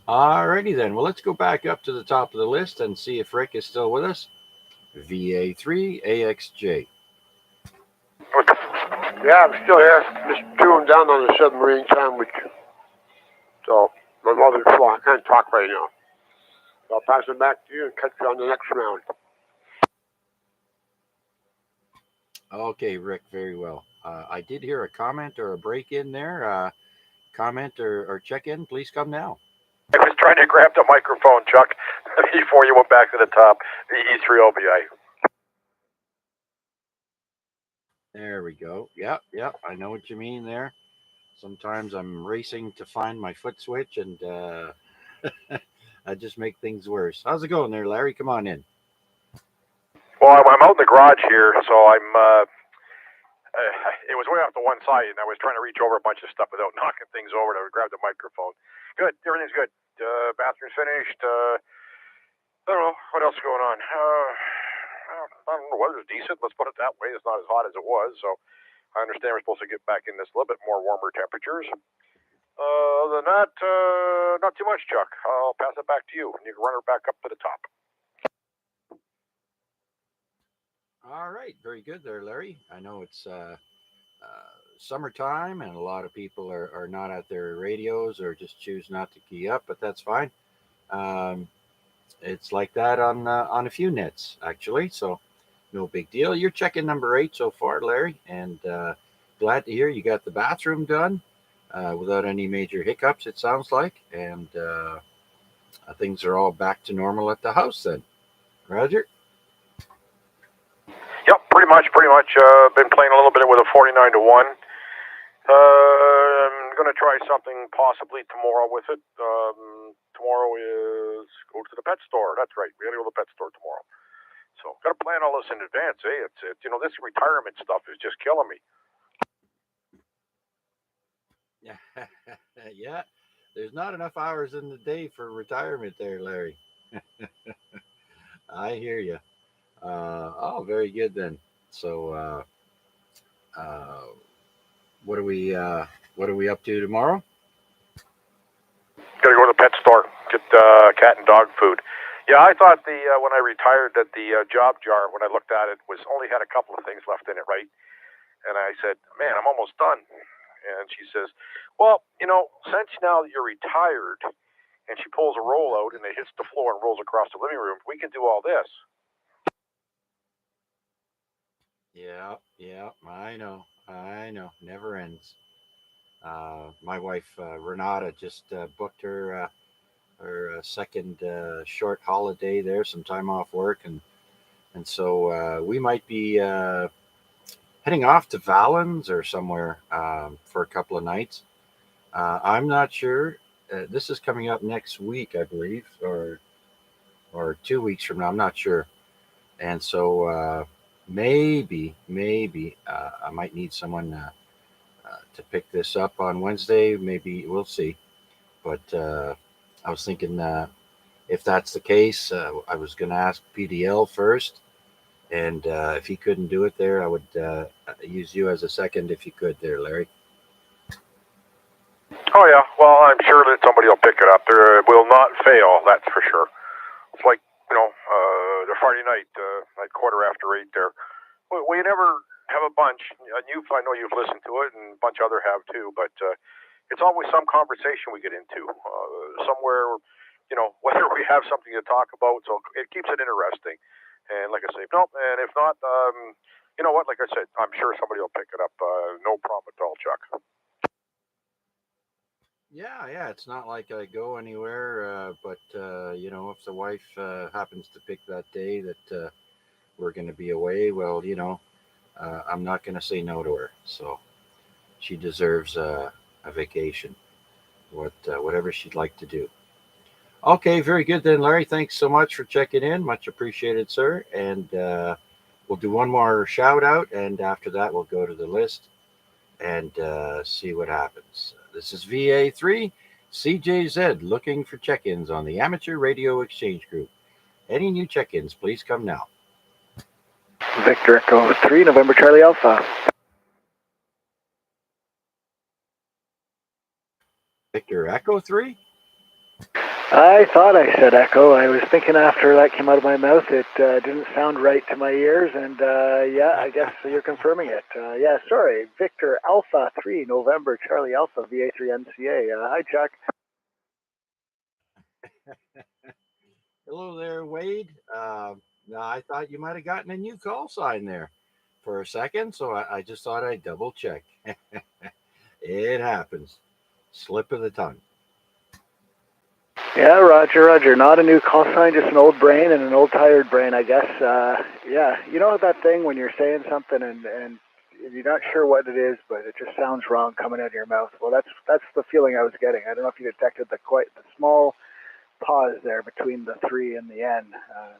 Alrighty then. Well, let's go back up to the top of the list and see if Rick is still with us. VA3AXJ. Yeah, I'm still here. Just chewing down on the submarine sandwich. So, my mother's flaw. I can't talk right now. So I'll pass it back to you and catch you on the next round. Okay, Rick, very well. I did hear a comment or a break in there. Comment or check in, please come now. I was trying to grab the microphone, Chuck, before you went back to the top, the E3OBI. There we go. Yep, I know what you mean there. Sometimes I'm racing to find my foot switch, and I just make things worse. How's it going there, Larry? Come on in. Well, I'm out in the garage here, so it was way off to one side, and I was trying to reach over a bunch of stuff without knocking things over to grab the microphone. Good, everything's good. Bathroom's finished. I don't know what else is going on. I don't know. Weather's decent. Let's put it that way. It's not as hot as it was, so I understand we're supposed to get back in this little bit more warmer temperatures. Other than that, not too much, Chuck. I'll pass it back to you, and you can run her back up to the top. All right, very good there, Larry. I know it's summertime, and a lot of people are not at their radios or just choose not to key up, but that's fine. It's like that on a few nets, actually, so no big deal. You're checking number 8 so far, Larry, and glad to hear you got the bathroom done without any major hiccups, it sounds like, and things are all back to normal at the house then. Roger? Yep, pretty much. Been playing a little bit with a 49-1. I'm going to try something possibly tomorrow with it. Tomorrow is go to the pet store. That's right. We got to go to the pet store tomorrow. So got to plan all this in advance, eh? It's this retirement stuff is just killing me. Yeah, there's not enough hours in the day for retirement there, Larry. I hear you. Very good then. So, what are we up to tomorrow? Got to go to the pet store, get cat and dog food. Yeah, I thought when I retired that the job jar, when I looked at it, only had a couple of things left in it, right? And I said, man, I'm almost done. And she says, well, since now that you're retired, and she pulls a roll out and it hits the floor and rolls across the living room, we can do all this. Yeah, I know. Never ends. My wife, Renata, just booked her second short holiday there, some time off work. And so we might be heading off to Valens or somewhere for a couple of nights. I'm not sure. This is coming up next week, I believe, or 2 weeks from now. I'm not sure. And so maybe I might need someone to pick this up on Wednesday. Maybe we'll see. But I was thinking if that's the case, I was going to ask PDL first And if he couldn't do it there, I would use you as a second if you could there, Larry. Oh yeah, well I'm sure that somebody will pick it up. There will not fail, that's for sure. It's like the Friday night at 8:15 there. We never have a bunch. And I know you've listened to it, and a bunch of other have too. But it's always some conversation we get into somewhere. Whether we have something to talk about, so it keeps it interesting. And like I say, no, and if not, you know what? Like I said, I'm sure somebody will pick it up. No problem at all, Chuck. Yeah, it's not like I go anywhere, but if the wife happens to pick that day that we're going to be away, well, I'm not going to say no to her. So she deserves a vacation, whatever she'd like to do. Okay, very good then, Larry. Thanks so much for checking in. Much appreciated, sir. And we'll do one more shout out, and after that, we'll go to the list and see what happens. This is VA3 CJZ looking for check ins on the Amateur Radio Exchange Group. Any new check ins, please come now. Victor Echo 3, November Charlie Alpha. Victor Echo 3? I thought I said Echo. I was thinking after that came out of my mouth, it didn't sound right to my ears, and yeah, I guess you're confirming it. Yeah, sorry. Victor Alpha 3, November Charlie Alpha, VA3 NCA. Hi, Chuck. Hello there, Wade. I thought you might have gotten a new call sign there for a second, so I just thought I'd double check. It happens. Slip of the tongue. Yeah, Roger. Not a new call sign, just an old brain and an old tired brain, I guess. Yeah, you know that thing when you're saying something and you're not sure what it is, but it just sounds wrong coming out of your mouth. Well, that's the feeling I was getting. I don't know if you detected the small pause there between the 3 and the N,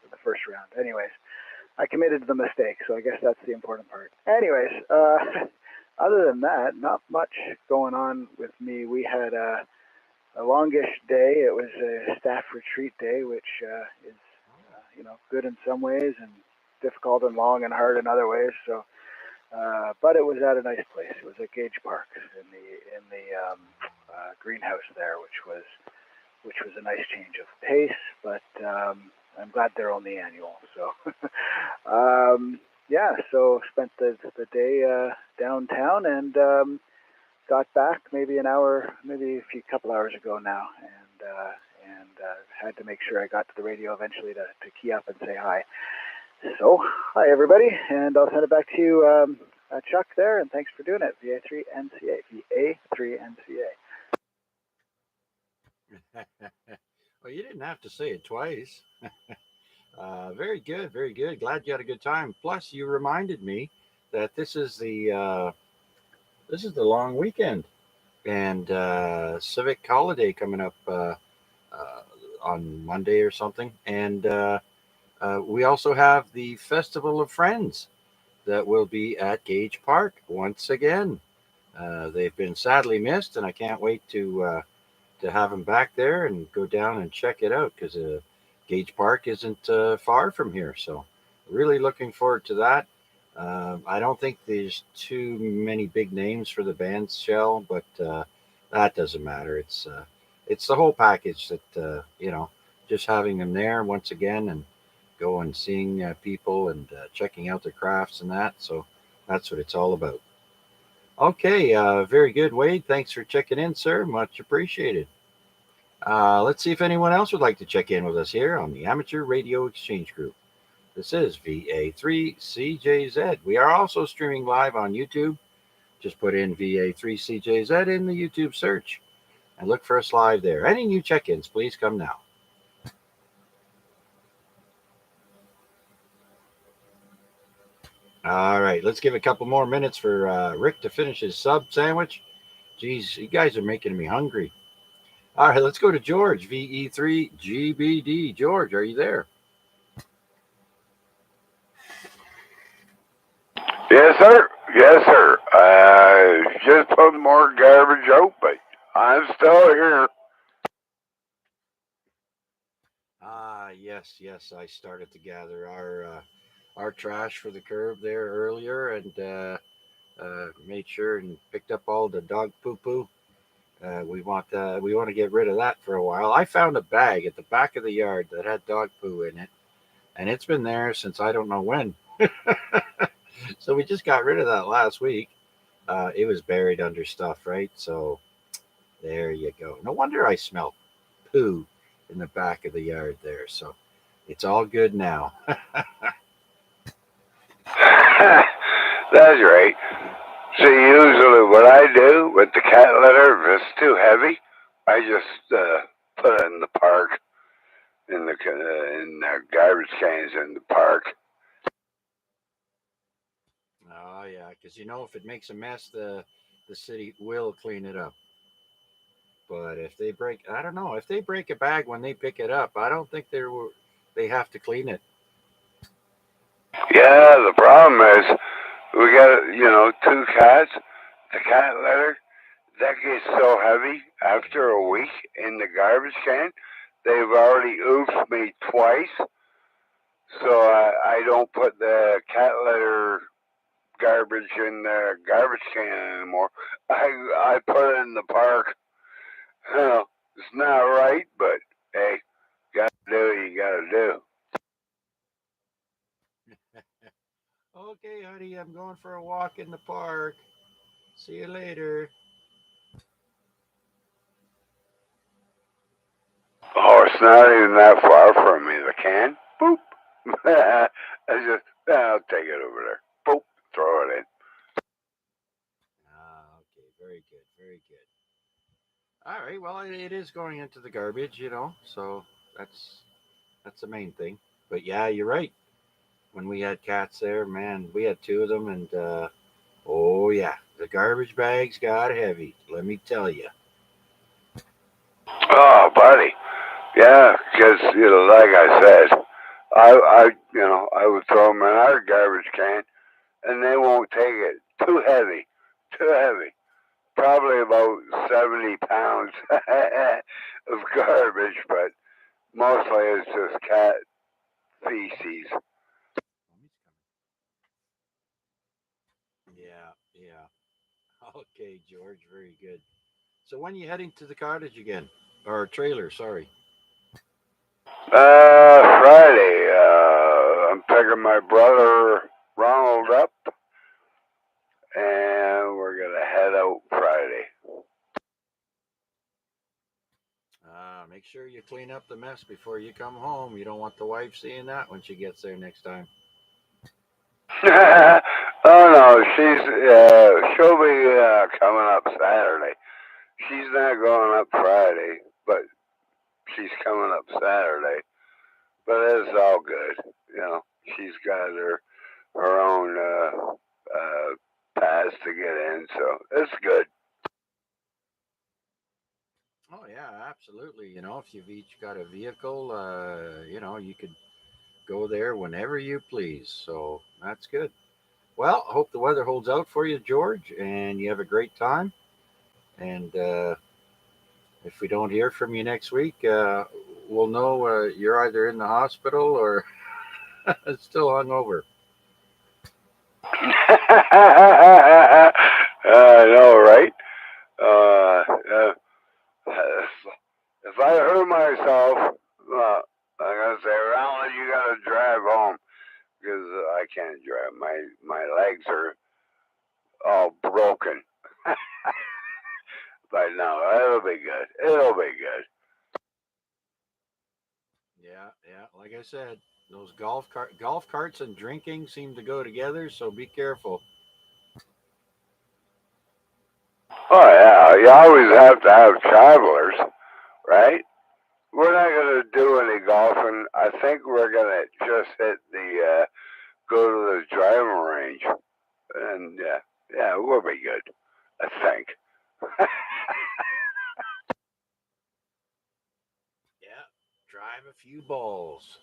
the first round. Anyways, I committed the mistake, so I guess that's the important part. Anyways, other than that, not much going on with me. We had a longish day. It was a staff retreat day, which is good in some ways and difficult and long and hard in other ways. So, but it was at a nice place. It was at Gage Park in the greenhouse there, which was a nice change of pace. But I'm glad they're only annual. So, yeah. So spent the day downtown and. Got back maybe an hour, maybe a couple hours ago now, and had to make sure I got to the radio eventually to key up and say hi. So, hi everybody, and I'll send it back to you, Chuck there, and thanks for doing it, VA3 NCA, VA3 NCA. Well, you didn't have to say it twice. Very good, very good. Glad you had a good time. Plus, you reminded me that this is the long weekend and civic holiday coming up on Monday or something. And we also have the Festival of Friends that will be at Gage Park once again. They've been sadly missed, and I can't wait to have them back there and go down and check it out because Gage Park isn't far from here. So really looking forward to that. I don't think there's too many big names for the band's shell, but that doesn't matter. It's the whole package that just having them there once again and go and seeing people and checking out their crafts and that. So that's what it's all about. Okay, very good, Wade. Thanks for checking in, sir. Much appreciated. Let's see if anyone else would like to check in with us here on the Amateur Radio Exchange Group. This is VA3CJZ. We are also streaming live on YouTube. Just put in VA3CJZ in the YouTube search and look for us live there. Any new check-ins, please come now. All right, let's give a couple more minutes for Rick to finish his sub sandwich. Geez, you guys are making me hungry. All right, let's go to George, VE3GBD. George, are you there? Yes, sir. Yes, sir. Just put more garbage out, but I'm still here. Yes. I started to gather our trash for the curb there earlier, and made sure and picked up all the dog poo poo. We want to get rid of that for a while. I found a bag at the back of the yard that had dog poo in it, and it's been there since I don't know when. So we just got rid of that last week. It was buried under stuff, right? So there you go. No wonder I smell poo in the back of the yard there. So it's all good now. That's right. See, usually what I do with the cat litter, if it's too heavy, I just put it in the park, in the garbage cans in the park. Oh yeah, because if it makes a mess, the city will clean it up. But if they break, I don't know, if they break a bag when they pick it up, I don't think they have to clean it. Yeah, the problem is we got two cats. The cat litter that gets so heavy after a week in the garbage can. They've already oofed me twice, so I don't put the cat litter garbage in the garbage can anymore. I put it in the park. It's not right, but hey, gotta do what you gotta do. Okay, honey, I'm going for a walk in the park. See you later. Oh, it's not even that far from me. The can, boop. I'll take it over there. Boop, throw it in. Okay, very good, very good. All right, well, it is going into the garbage, so that's the main thing. But yeah, you're right. When we had cats there, man, we had two of them, and oh yeah, the garbage bags got heavy. Let me tell you. Oh, buddy. Yeah, because like I said, I would throw them in our garbage can, and they won't take it. Too heavy, too heavy. Probably about 70 pounds of garbage, but mostly it's just cat feces. Yeah, yeah. Okay, George, very good. So when you heading to the cottage again, or trailer? Sorry. Friday, I'm picking my brother Ronald up, and we're gonna head out Friday. Make sure you clean up the mess before you come home. You don't want the wife seeing that when she gets there next time. Oh no, she'll be coming up Saturday. She's not going up Friday, but she's coming up Saturday. But it's all good, She's got her own paths to get in, so it's good. Oh yeah, absolutely. If you've each got a vehicle, you could go there whenever you please. So that's good. Well, I hope the weather holds out for you, George, and you have a great time. And if we don't hear from you next week, we'll know you're either in the hospital or still hungover. I know, right? If I hurt myself, I'm gonna say, Ronald, you gotta drive home because I can't drive. My legs are all broken. But no, it'll be good. It'll be good. Yeah, yeah. Like I said, those golf carts and drinking seem to go together. So be careful. Oh yeah, you always have to have travelers, right? We're not gonna do any golfing. I think we're gonna just hit the go to the driving range, and yeah, we'll be good. I think. Yeah, drive a few balls.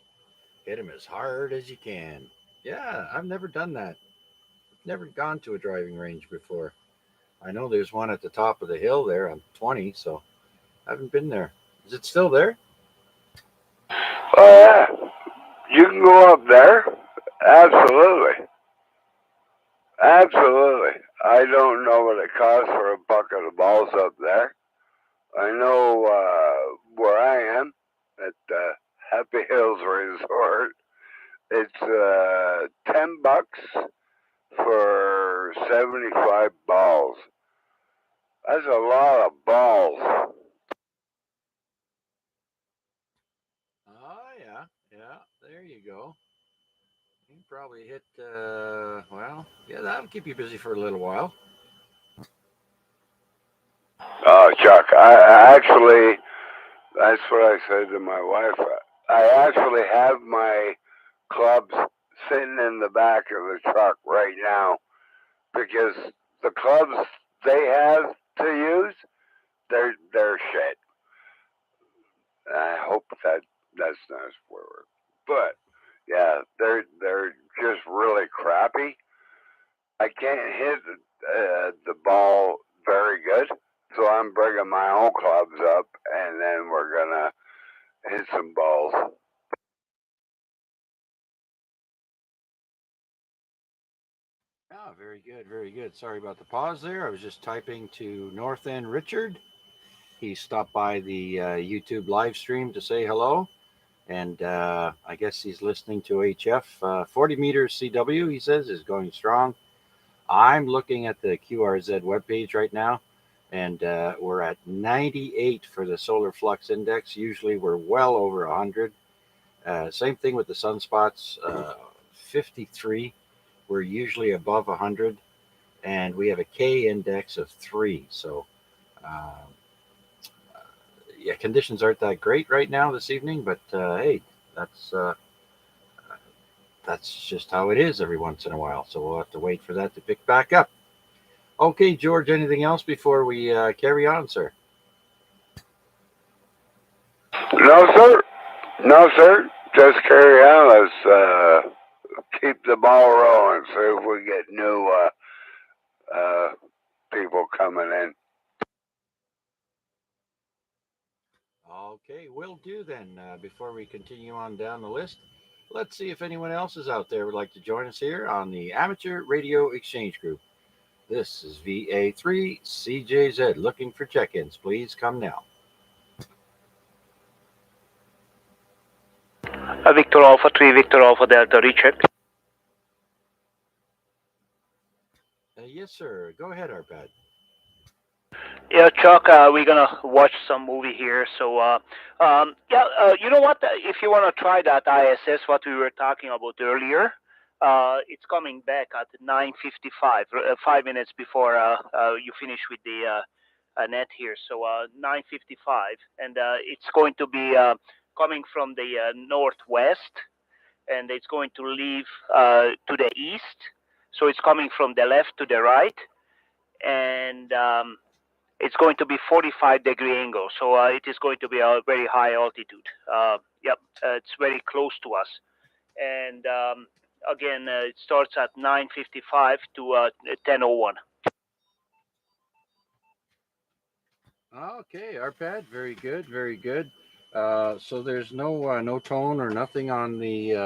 Hit them as hard as you can. Yeah, I've never done that. Never gone to a driving range before. I know there's one at the top of the hill there on 20, so I haven't been there. Is it still there? Oh yeah, you can go up there, Absolutely. Absolutely. I don't know what it costs for a bucket of balls up there. I know where I am at Happy Hills Resort. It's $10 for 75 balls. That's a lot of balls. Oh, yeah. Yeah. There you go. You can probably hit, well, yeah, that'll keep you busy for a little while. Oh, Chuck, I actually, that's what I said to my wife. I actually have my clubs sitting in the back of the truck right now because the clubs they have to use, they're shit. I hope that's not a swear word, but yeah, they're just really crappy. I can't hit the ball very good, so I'm bringing my own clubs up, and then we're gonna hit some balls. Oh, very good, very good. Sorry about the pause there. I was just typing to North End Richard. He stopped by the YouTube live stream to say hello, and I guess he's listening to HF. 40 meters CW, he says, is going strong. I'm looking at the QRZ webpage right now, and we're at 98 for the solar flux index. Usually we're well over 100. Same thing with the sunspots, 53. We're usually above 100, and we have a K index of 3. So, yeah, conditions aren't that great right now this evening, but hey, that's just how it is every once in a while. So we'll have to wait for that to pick back up. Okay, George, anything else before we carry on, sir? No, sir. No, sir. Just carry on. Let's keep the ball rolling. See if we get new people coming in. Okay, will do then. Before we continue on down the list, let's see if anyone else is out there would like to join us here on the Amateur Radio Exchange Group. This is VA3CJZ. Looking for check-ins. Please come now. Victor Alpha 3, Victor Alpha Delta, recheck. Yes, sir. Go ahead, Arpad. Yeah, Chuck, we're gonna watch some movie here. So, you know what? If you wanna try that ISS, what we were talking about earlier, it's coming back at 9:55, 5 minutes before you finish with the net here. So 9:55, and it's going to be coming from the northwest, and it's going to leave to the east. So it's coming from the left to the right, and it's going to be 45-degree angle, so it is going to be a very high altitude. It's very close to us. And again, it starts at 9:55 to 10:01. Okay, Arpad. Very good. Very good. So there's no tone or nothing on the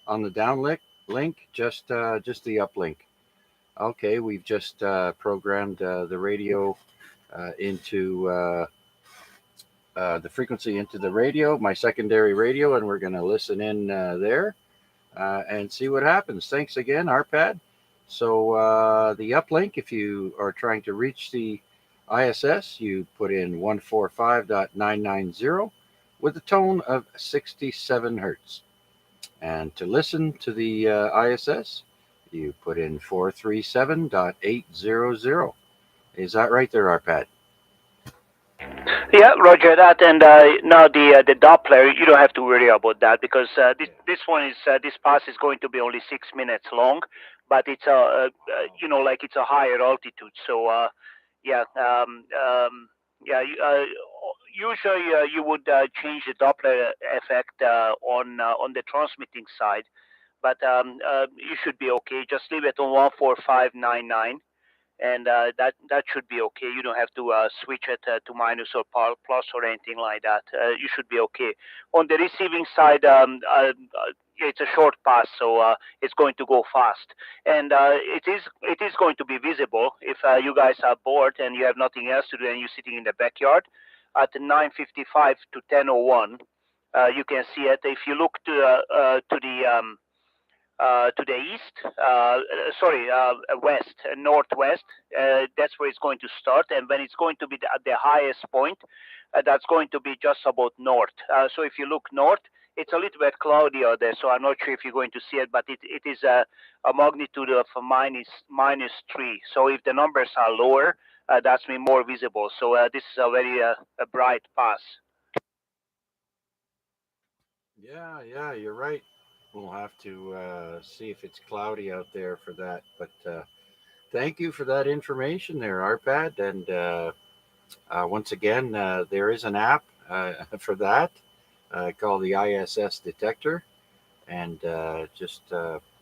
downlink link, just the uplink. Okay, we've just programmed the radio into the frequency into the radio, my secondary radio, and we're going to listen in there and see what happens. Thanks again, Arpad. So the uplink, if you are trying to reach the ISS, you put in 145.990 with a tone of 67 hertz. And to listen to the ISS, you put in 437.800. Is that right there, Arpad? Yeah, Roger that. And now the Doppler, you don't have to worry about that because this one is this pass is going to be only 6 minutes long, but it's like it's a higher altitude. So usually you would change the Doppler effect on the transmitting side, but you should be okay. Just leave it on 14599. And that should be okay. You don't have to switch it to minus or plus or anything like that. You should be okay. On the receiving side, it's a short pass, so it's going to go fast, and it is going to be visible if you guys are bored and you have nothing else to do and you're sitting in the backyard at 9:55 to 10:01. You can see it if you look to the east, west, northwest. That's where it's going to start, and when it's going to be at the highest point, that's going to be just about north. So if you look north, it's a little bit cloudy out there, so I'm not sure if you're going to see it, but it is a magnitude of -3. So if the numbers are lower, that's more visible. So this is a very a bright pass. Yeah, you're right. We'll have to see if it's cloudy out there for that. But thank you for that information there, Arpad. And once again, there is an app for that called the ISS Detector. And just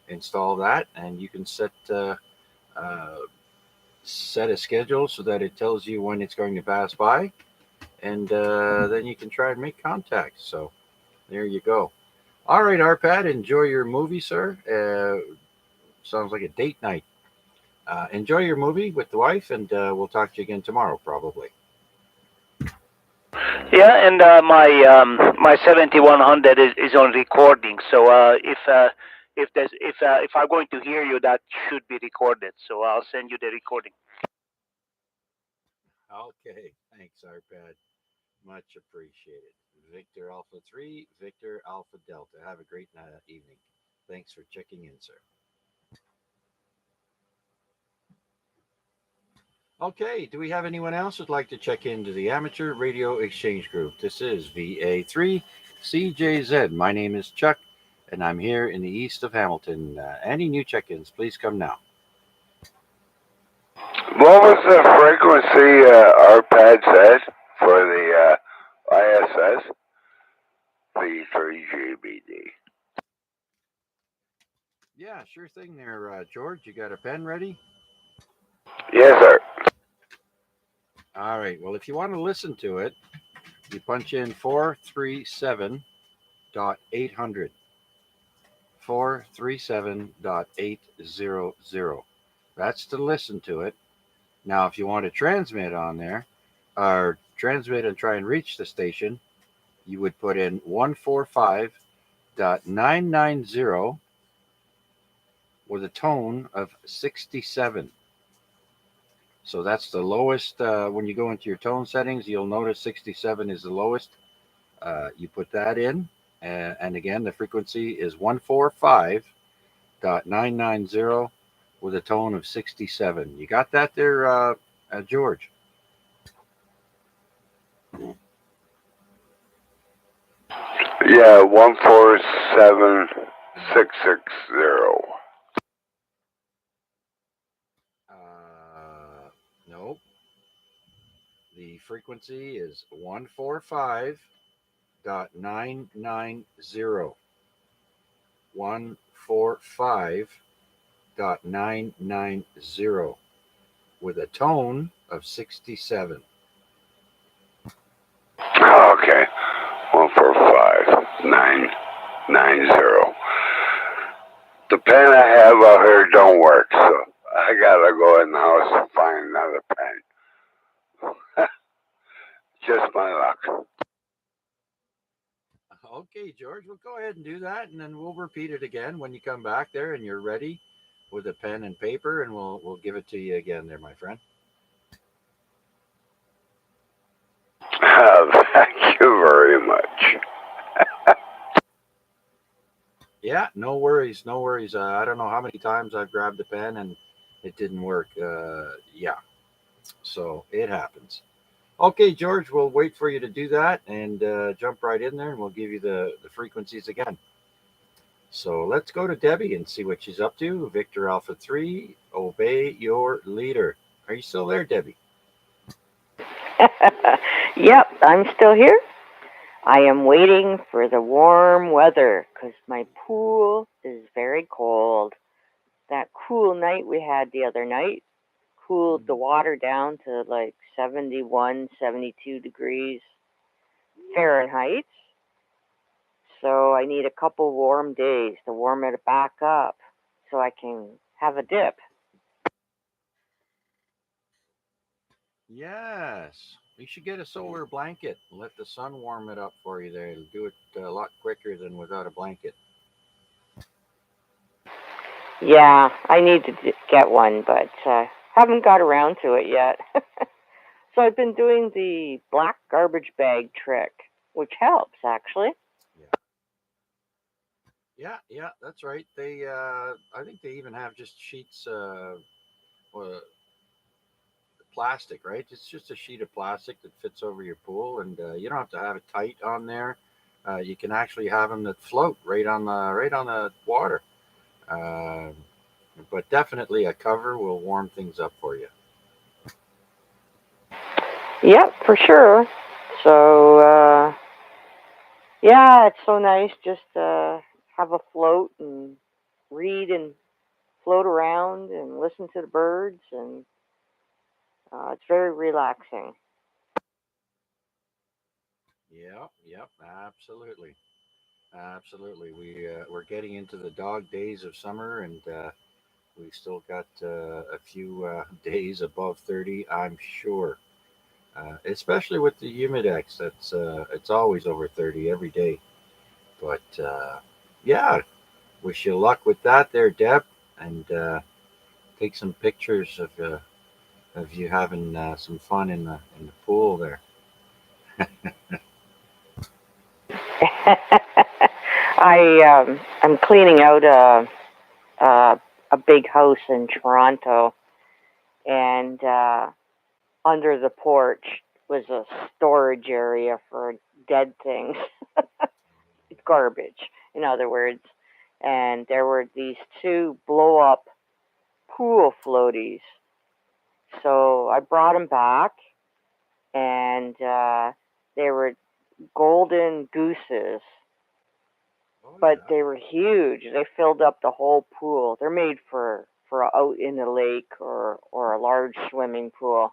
install that, and you can set a schedule so that it tells you when it's going to pass by. And then you can try and make contact. So there you go. All right, Arpad, enjoy your movie, sir. Sounds like a date night. Enjoy your movie with the wife, and we'll talk to you again tomorrow, probably. Yeah, and my 7100 is on recording. So if I'm going to hear you, that should be recorded. So I'll send you the recording. Okay, thanks, Arpad. Much appreciated. Victor Alpha 3, Victor Alpha Delta. Have a great evening. Thanks for checking in, sir. Okay, do we have anyone else who'd like to check into the Amateur Radio Exchange Group? This is VA3CJZ. My name is Chuck, and I'm here in the east of Hamilton. Any new check-ins, please come now. What was the frequency Arpad said for the ISS? V3GBD. Yeah, sure thing there, George. You got a pen ready? Yes, sir. All right. Well, if you want to listen to it, you punch in 437.800. 437.800. That's to listen to it. Now, if you want to transmit on there, or transmit and try and reach the station, you would put in 145.990 with a tone of 67. So that's the lowest. When you go into your tone settings, you'll notice 67 is the lowest. You put that in, and again, the frequency is 145.990 with a tone of 67. You got that there, George? Yeah, 147660. Nope. The frequency is 145.990. 145.990 with a tone of 67. Okay, 145990. The pen I have out here don't work, so I gotta go in the house and find another pen. Just my luck. Okay, George, we'll go ahead and do that, and then we'll repeat it again when you come back there and you're ready with a pen and paper, and we'll give it to you again there, my friend. Thank you very much. Yeah, no worries. I don't know how many times I've grabbed the pen and it didn't work. Yeah, so it happens. Okay, George, we'll wait for you to do that and jump right in there, and we'll give you the frequencies again. So let's go to Debbie and see what she's up to. Victor Alpha 3, obey your leader. Are you still there, Debbie? Yep, I'm still here. I am waiting for the warm weather because my pool is very cold. That cool night we had the other night cooled the water down to like 71, 72 degrees Fahrenheit. So I need a couple warm days to warm it back up so I can have a dip. Yes. You should get a solar blanket and let the sun warm it up for you there. It'll do it a lot quicker than without a blanket. Yeah, I need to get one, but haven't got around to it yet. So I've been doing the black garbage bag trick, which helps actually. Yeah, that's right. They, I think they even have just sheets, plastic, right? It's just a sheet of plastic that fits over your pool, and you don't have to have it tight on there. You can actually have them that float right on the water. Uh, but definitely a cover will warm things up for you. Yep, for sure. So yeah, it's so nice just to have a float and read and float around and listen to the birds, and it's very relaxing. Yep, absolutely. Absolutely. We're getting into the dog days of summer, and we still got a few days above 30, I'm sure. Especially with the humidex, that's it's always over 30 every day. But yeah, wish you luck with that, there, Deb, and take some pictures of you having some fun in the pool there. I'm cleaning out a big house in Toronto, and under the porch was a storage area for dead things, garbage, in other words. And there were these two blow up pool floaties. So I brought them back, and they were golden gooses, but they were huge. They filled up the whole pool. They're made for out in the lake or a large swimming pool.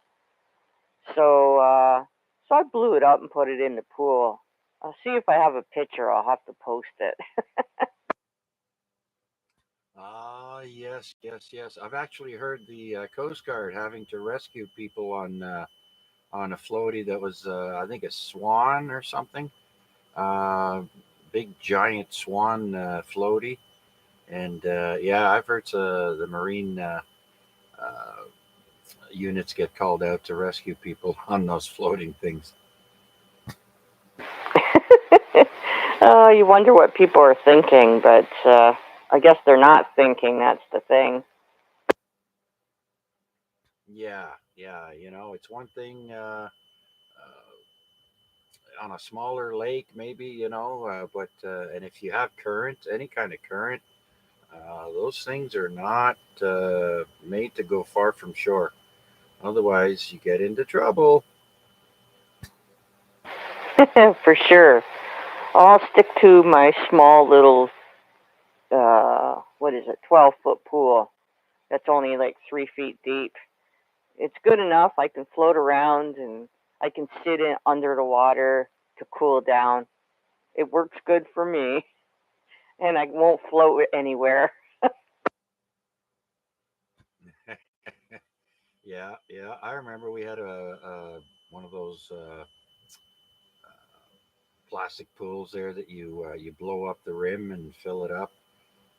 So so I blew it up and put it in the pool. I'll see if I have a picture. I'll have to post it. Ah, yes. I've actually heard the Coast Guard having to rescue people on a floaty that was, I think, a swan or something. Uh, Big giant swan floaty, and yeah, I've heard the marine uh, units get called out to rescue people on those floating things. You wonder what people are thinking, but I guess they're not thinking. That's the thing. Yeah. It's one thing on a smaller lake, maybe, but and if you have current, any kind of current, those things are not made to go far from shore. Otherwise, you get into trouble. For sure. I'll stick to my small little, what is it, 12-foot pool. That's only like 3 feet deep. It's good enough. I can float around and I can sit in under the water to cool down. It works good for me, and I won't float anywhere. Yeah. I remember we had a one of those plastic pools there that you blow up the rim and fill it up.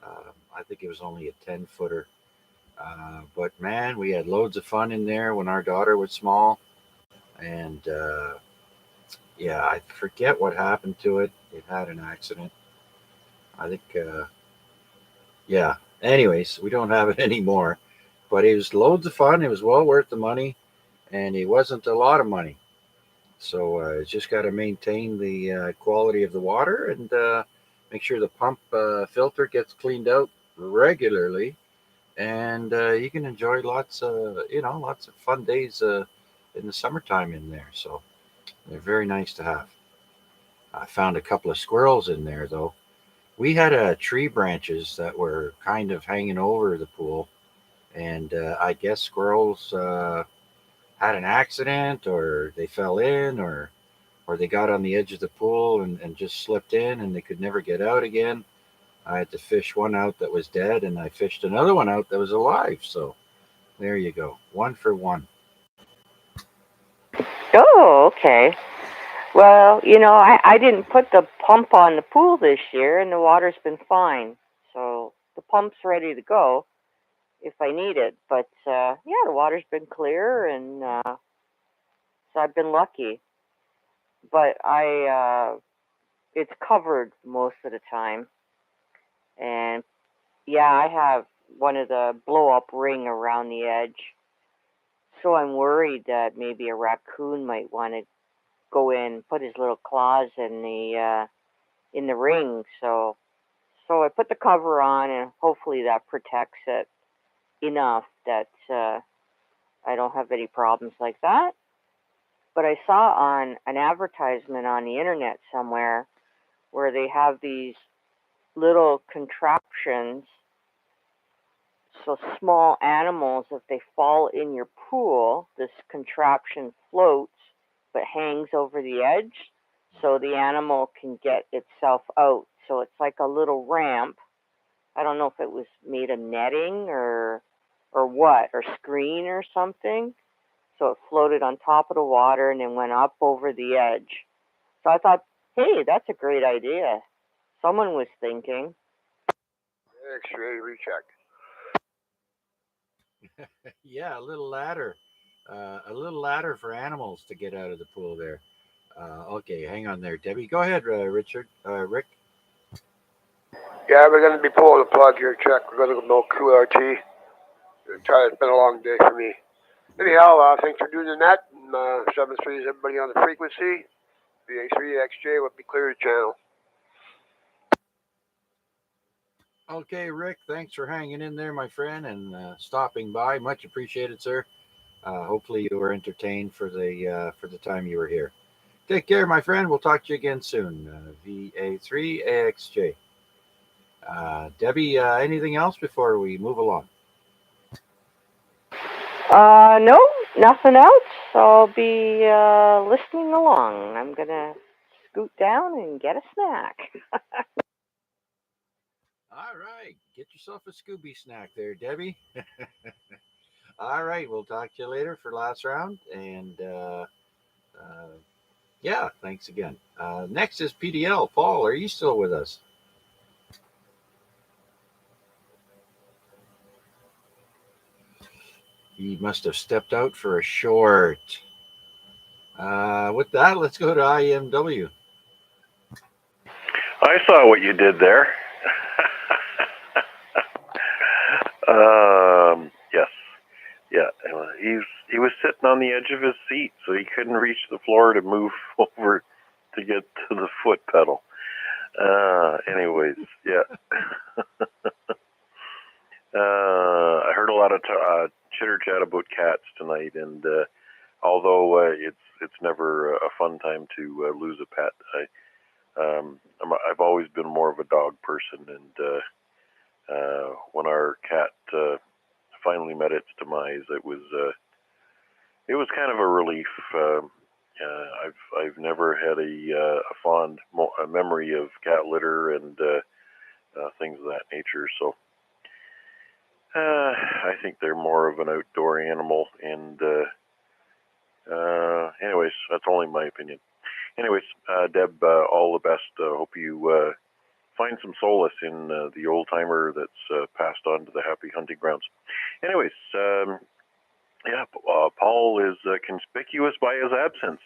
I think it was only a 10-footer. But man, we had loads of fun in there when our daughter was small. And yeah, I forget what happened to it. It had an accident. I think, yeah. Anyways, we don't have it anymore. But it was loads of fun. It was well worth the money. And it wasn't a lot of money. So it's just got to maintain the quality of the water and make sure the pump filter gets cleaned out regularly, and you can enjoy lots of fun days in the summertime in there. So they're very nice to have. I found a couple of squirrels in there though. We had tree branches that were kind of hanging over the pool, and I guess squirrels had an accident or they fell in or or they got on the edge of the pool and just slipped in and they could never get out again. I had to fish one out that was dead, and I fished another one out that was alive. So there you go, 1 for 1. Oh, okay. Well, I didn't put the pump on the pool this year, and the water's been fine. So the pump's ready to go if I need it. But yeah, the water's been clear, and so I've been lucky. But it's covered most of the time, and yeah, I have one of the blow up ring around the edge. So I'm worried that maybe a raccoon might want to go in, put his little claws in the ring. So I put the cover on, and hopefully that protects it enough that I don't have any problems like that. But I saw on an advertisement on the internet somewhere where they have these little contraptions, so small animals, if they fall in your pool, this contraption floats but hangs over the edge so the animal can get itself out. So it's like a little ramp. I don't know if it was made of netting or what, or screen or something. So it floated on top of the water and then went up over the edge. So I thought, hey, that's a great idea. Someone was thinking. X-ray recheck. Yeah, a little ladder. A little ladder for animals to get out of the pool there. Okay, hang on there, Debbie. Go ahead, Rick. Yeah, we're going to be pulling the plug here, Chuck. We're going to go Qrp. It's been a long day for me. Anyhow, thanks for doing the net. 7-3 is everybody on the frequency. BA3XJ will be clear the channel. Okay, Rick, thanks for hanging in there, my friend, and stopping by. Much appreciated, sir. Hopefully you were entertained for the time you were here. Take care, my friend. We'll talk to you again soon. VA3AXJ. Debbie, anything else before we move along? No, nothing else. I'll be listening along. I'm going to scoot down and get a snack. All right. Get yourself a Scooby snack there, Debbie. All right. We'll talk to you later for last round. And yeah, thanks again. Next is PDL. Paul, are you still with us? He must have stepped out for a short. With that, let's go to IMW. I saw what you did there. Yes. Yeah. He was sitting on the edge of his seat, so he couldn't reach the floor to move over to get to the foot pedal. Anyways, yeah. I heard a lot of chitter chat about cats tonight, and although it's never a fun time to lose a pet, I've always been more of a dog person, and when our cat finally met its demise, it was kind of a relief. I've never had a fond memory of cat litter and things of that nature, so I think they're more of an outdoor animal. And anyways, that's only my opinion. Anyways, Deb, all the best. Hope you find some solace in the old timer that's passed on to the happy hunting grounds. Anyways, Paul is conspicuous by his absence.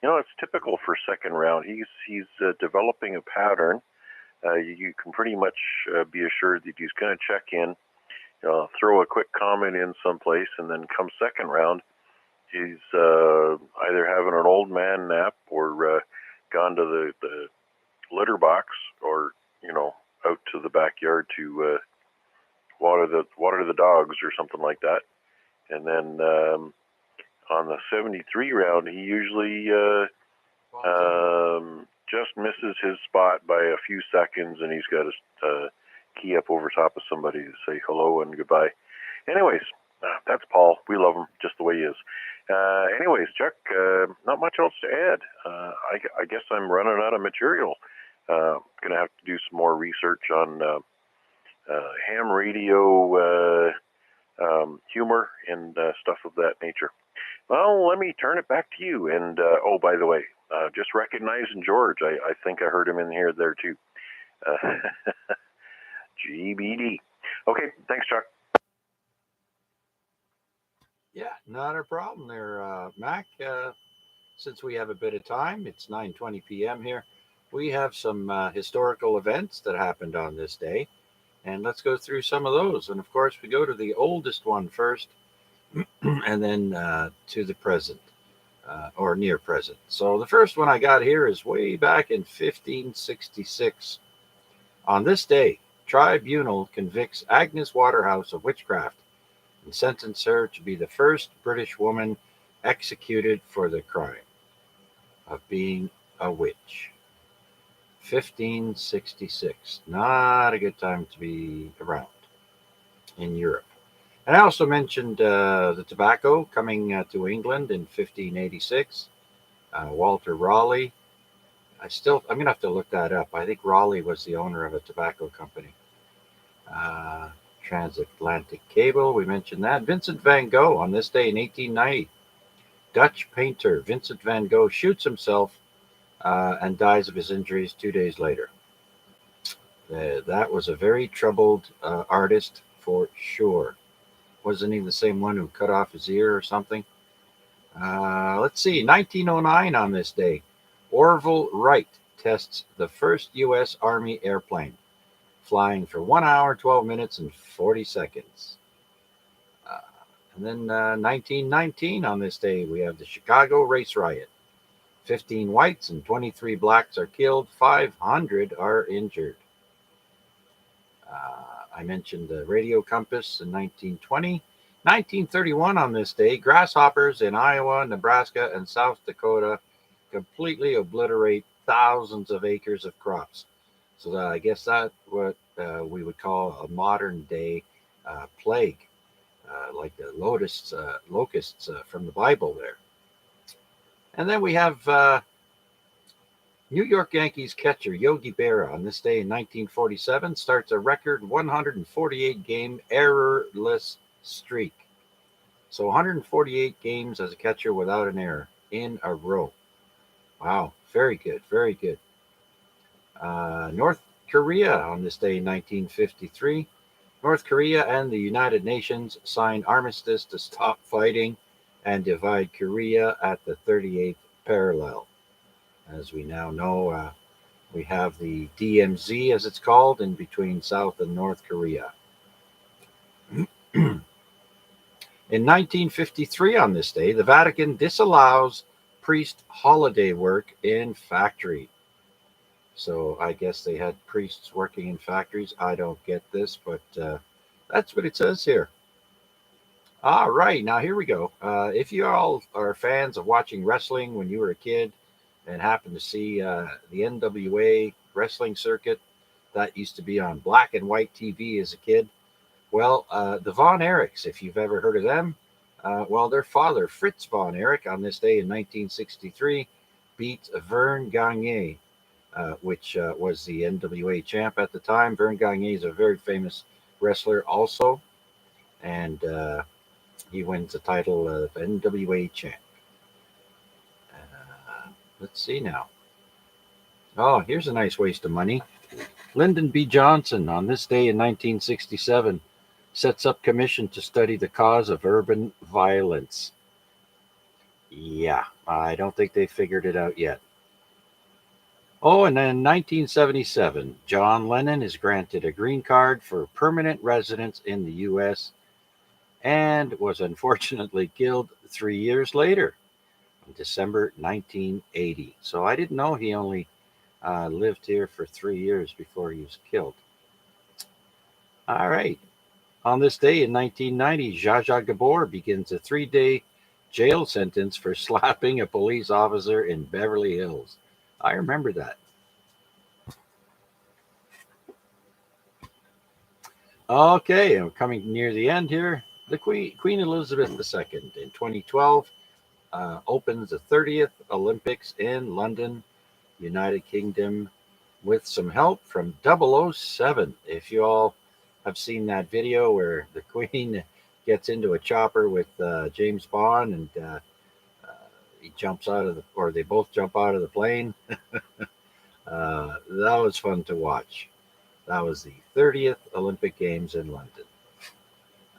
It's typical for second round. He's developing a pattern. You can pretty much be assured that he's going to check in, throw a quick comment in someplace, and then come second round, he's either having an old man nap or gone to the litter box, or out to the backyard to water the dogs or something like that. And then on the 73 round, he usually just misses his spot by a few seconds, and he's got to key up over top of somebody to say hello and goodbye. Anyways, That's Paul. We love him just the way he is. Anyways, Chuck, not much else to add. I guess I'm running out of material. Going to have to do some more research on ham radio humor and stuff of that nature. Well, let me turn it back to you. And, oh, by the way, just recognizing George. I think I heard him in here there, too. GBD. Okay, thanks, Chuck. Yeah, not a problem there, Mac. Since we have a bit of time, it's 9:20 p.m. here. We have some historical events that happened on this day, and let's go through some of those. And of course, we go to the oldest one first, and then to the present, or near present. So the first one I got here is way back in 1566. On this day, tribunal convicts Agnes Waterhouse of witchcraft and sentenced her to be the first British woman executed for the crime of being a witch. 1566. Not a good time to be around in Europe. And I also mentioned the tobacco coming to England in 1586. Walter Raleigh. I'm going to have to look that up. I think Raleigh was the owner of a tobacco company. Transatlantic cable, we mentioned that. Vincent van Gogh on this day in 1890. Dutch painter Vincent van Gogh shoots himself and dies of his injuries 2 days later. That was a very troubled artist for sure. Wasn't he the same one who cut off his ear or something? Let's see, 1909 on this day. Orville Wright tests the first U.S. Army airplane, flying for 1 hour, 12 minutes, and 40 seconds. And then 1919 on this day, we have the Chicago race riot. 15 whites and 23 blacks are killed. 500 are injured. I mentioned the radio compass in 1920. 1931 on this day, grasshoppers in Iowa, Nebraska, and South Dakota completely obliterate thousands of acres of crops. So I guess that's what we would call a modern day plague, like the locusts from the Bible there. And then we have New York Yankees catcher Yogi Berra on this day in 1947 starts a record 148-game errorless streak. So 148 games as a catcher without an error in a row. Wow, very good, very good. North Korea on this day in 1953. North Korea and the United Nations sign armistice to stop fighting and divide Korea at the 38th parallel. As we now know, we have the DMZ, as it's called, in between South and North Korea. In 1953 on this day, the Vatican disallows priest holiday work in factory. So I guess they had priests working in factories. I don't get this, but that's what it says here. All right, now here we go. If you all are fans of watching wrestling when you were a kid and happened to see the NWA wrestling circuit that used to be on black and white TV as a kid, well, the Von Erichs, if you've ever heard of them, well, their father, Fritz Von Erich, on this day in 1963, beat Vern Gagne, which was the NWA champ at the time. Vern Gagne is a very famous wrestler also, and he wins the title of NWA champ. Let's see now. Oh, here's a nice waste of money. Lyndon B. Johnson, on this day in 1967, sets up commission to study the cause of urban violence. Yeah, I don't think they figured it out yet. Oh, and then 1977, John Lennon is granted a green card for permanent residence in the U.S. and was unfortunately killed 3 years later, in December 1980. So I didn't know he only lived here for 3 years before he was killed. All right. On this day in 1990, Zsa Zsa Gabor begins a 3-day jail sentence for slapping a police officer in Beverly Hills. I remember that. Okay, I'm coming near the end here. the Queen Elizabeth II in 2012 opens the 30th Olympics in London, United Kingdom, with some help from 007. If you all have seen that video where the Queen gets into a chopper with James Bond and he jumps out of or they both jump out of the plane. That was fun to watch. That was the 30th Olympic Games in London.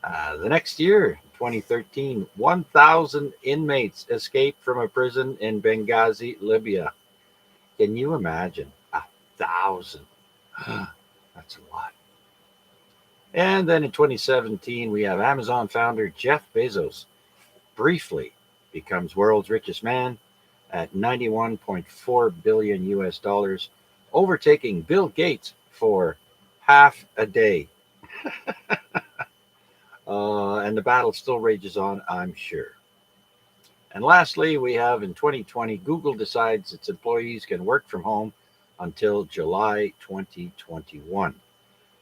The next year, 2013, 1,000 inmates escaped from a prison in Benghazi, Libya. Can you imagine? 1,000. That's a lot. And then in 2017, we have Amazon founder Jeff Bezos briefly becomes world's richest man at 91.4 billion US dollars, overtaking Bill Gates for half a day. And the battle still rages on, I'm sure. And lastly, we have in 2020, Google decides its employees can work from home until July 2021.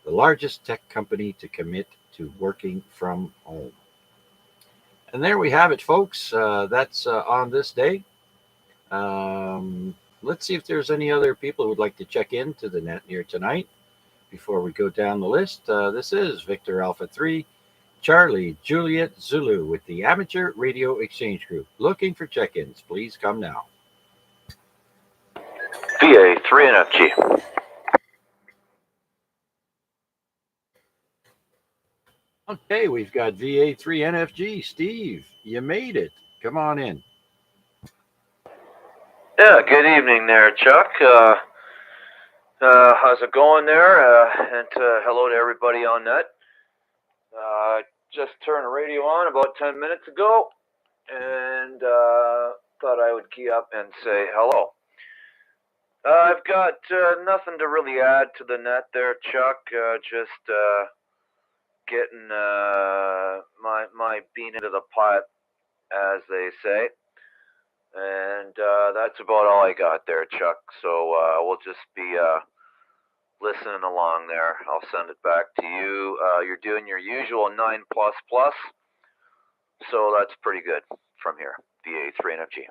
The largest tech company to commit to working from home. And there we have it, folks. That's on this day. Let's see if there's any other people who would like to check in to the net here tonight before we go down the list. This is Victor Alpha 3, Charlie Juliet Zulu with the Amateur Radio Exchange Group. Looking for check-ins. Please come now. VA 3NFG. Okay, we've got VA3NFG. Steve, you made it. Come on in. Yeah, good evening there, Chuck. How's it going there? And hello to everybody on net. Just turned the radio on about 10 minutes ago and thought I would key up and say hello. I've got nothing to really add to the net there, Chuck. Just getting my bean into the pot, as they say. And that's about all I got there, Chuck. So we'll just be listening along there. I'll send it back to you. You're doing your usual 9++, so that's pretty good from here. VA3NFG.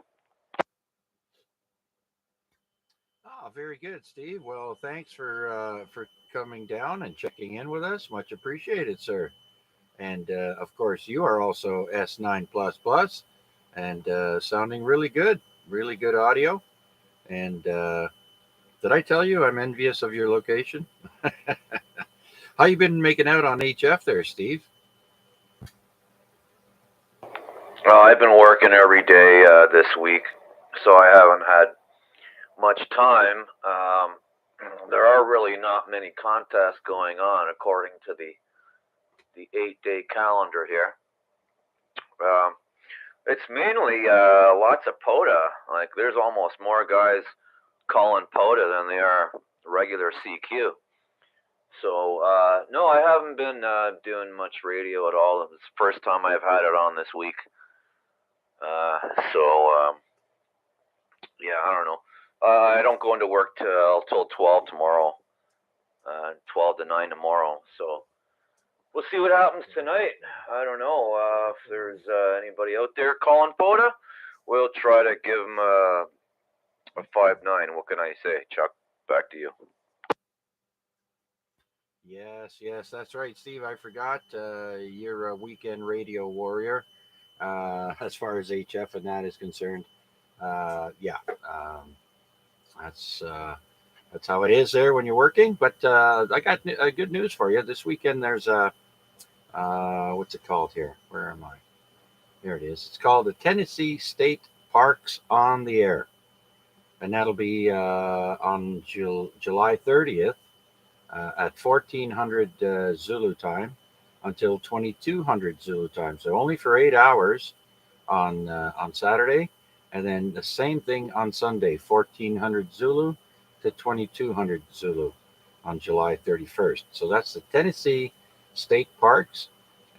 Very good, Steve. Well, thanks for coming down and checking in with us. Much appreciated, sir. And of course, you are also S9++, and sounding really good audio. And did I tell you I'm envious of your location? How you been making out on HF there, Steve? Well, I've been working every day this week, so I haven't had much time. There are really not many contests going on according to the 8-day calendar here. It's mainly lots of POTA. Like there's almost more guys calling POTA than they are regular CQ. So no, I haven't been doing much radio at all. It's the first time I've had it on this week. Yeah, I don't know. I don't go into work till 12 tomorrow, 12 to 9 tomorrow. So we'll see what happens tonight. I don't know if there's anybody out there calling POTA. We'll try to give them a 5-9. What can I say, Chuck? Back to you. Yes, that's right, Steve. I forgot you're a weekend radio warrior as far as HF and that is concerned. That's how it is there when you're working. But I got good news for you. This weekend there's what's it called here? Where am I? There it is. It's called the Tennessee State Parks on the Air. And that'll be on July 30th at 1400 Zulu time until 2200 Zulu time. So only for 8 hours on Saturday. And then the same thing on Sunday, 1400 Zulu to 2200 Zulu on July 31st. So that's the Tennessee State Parks.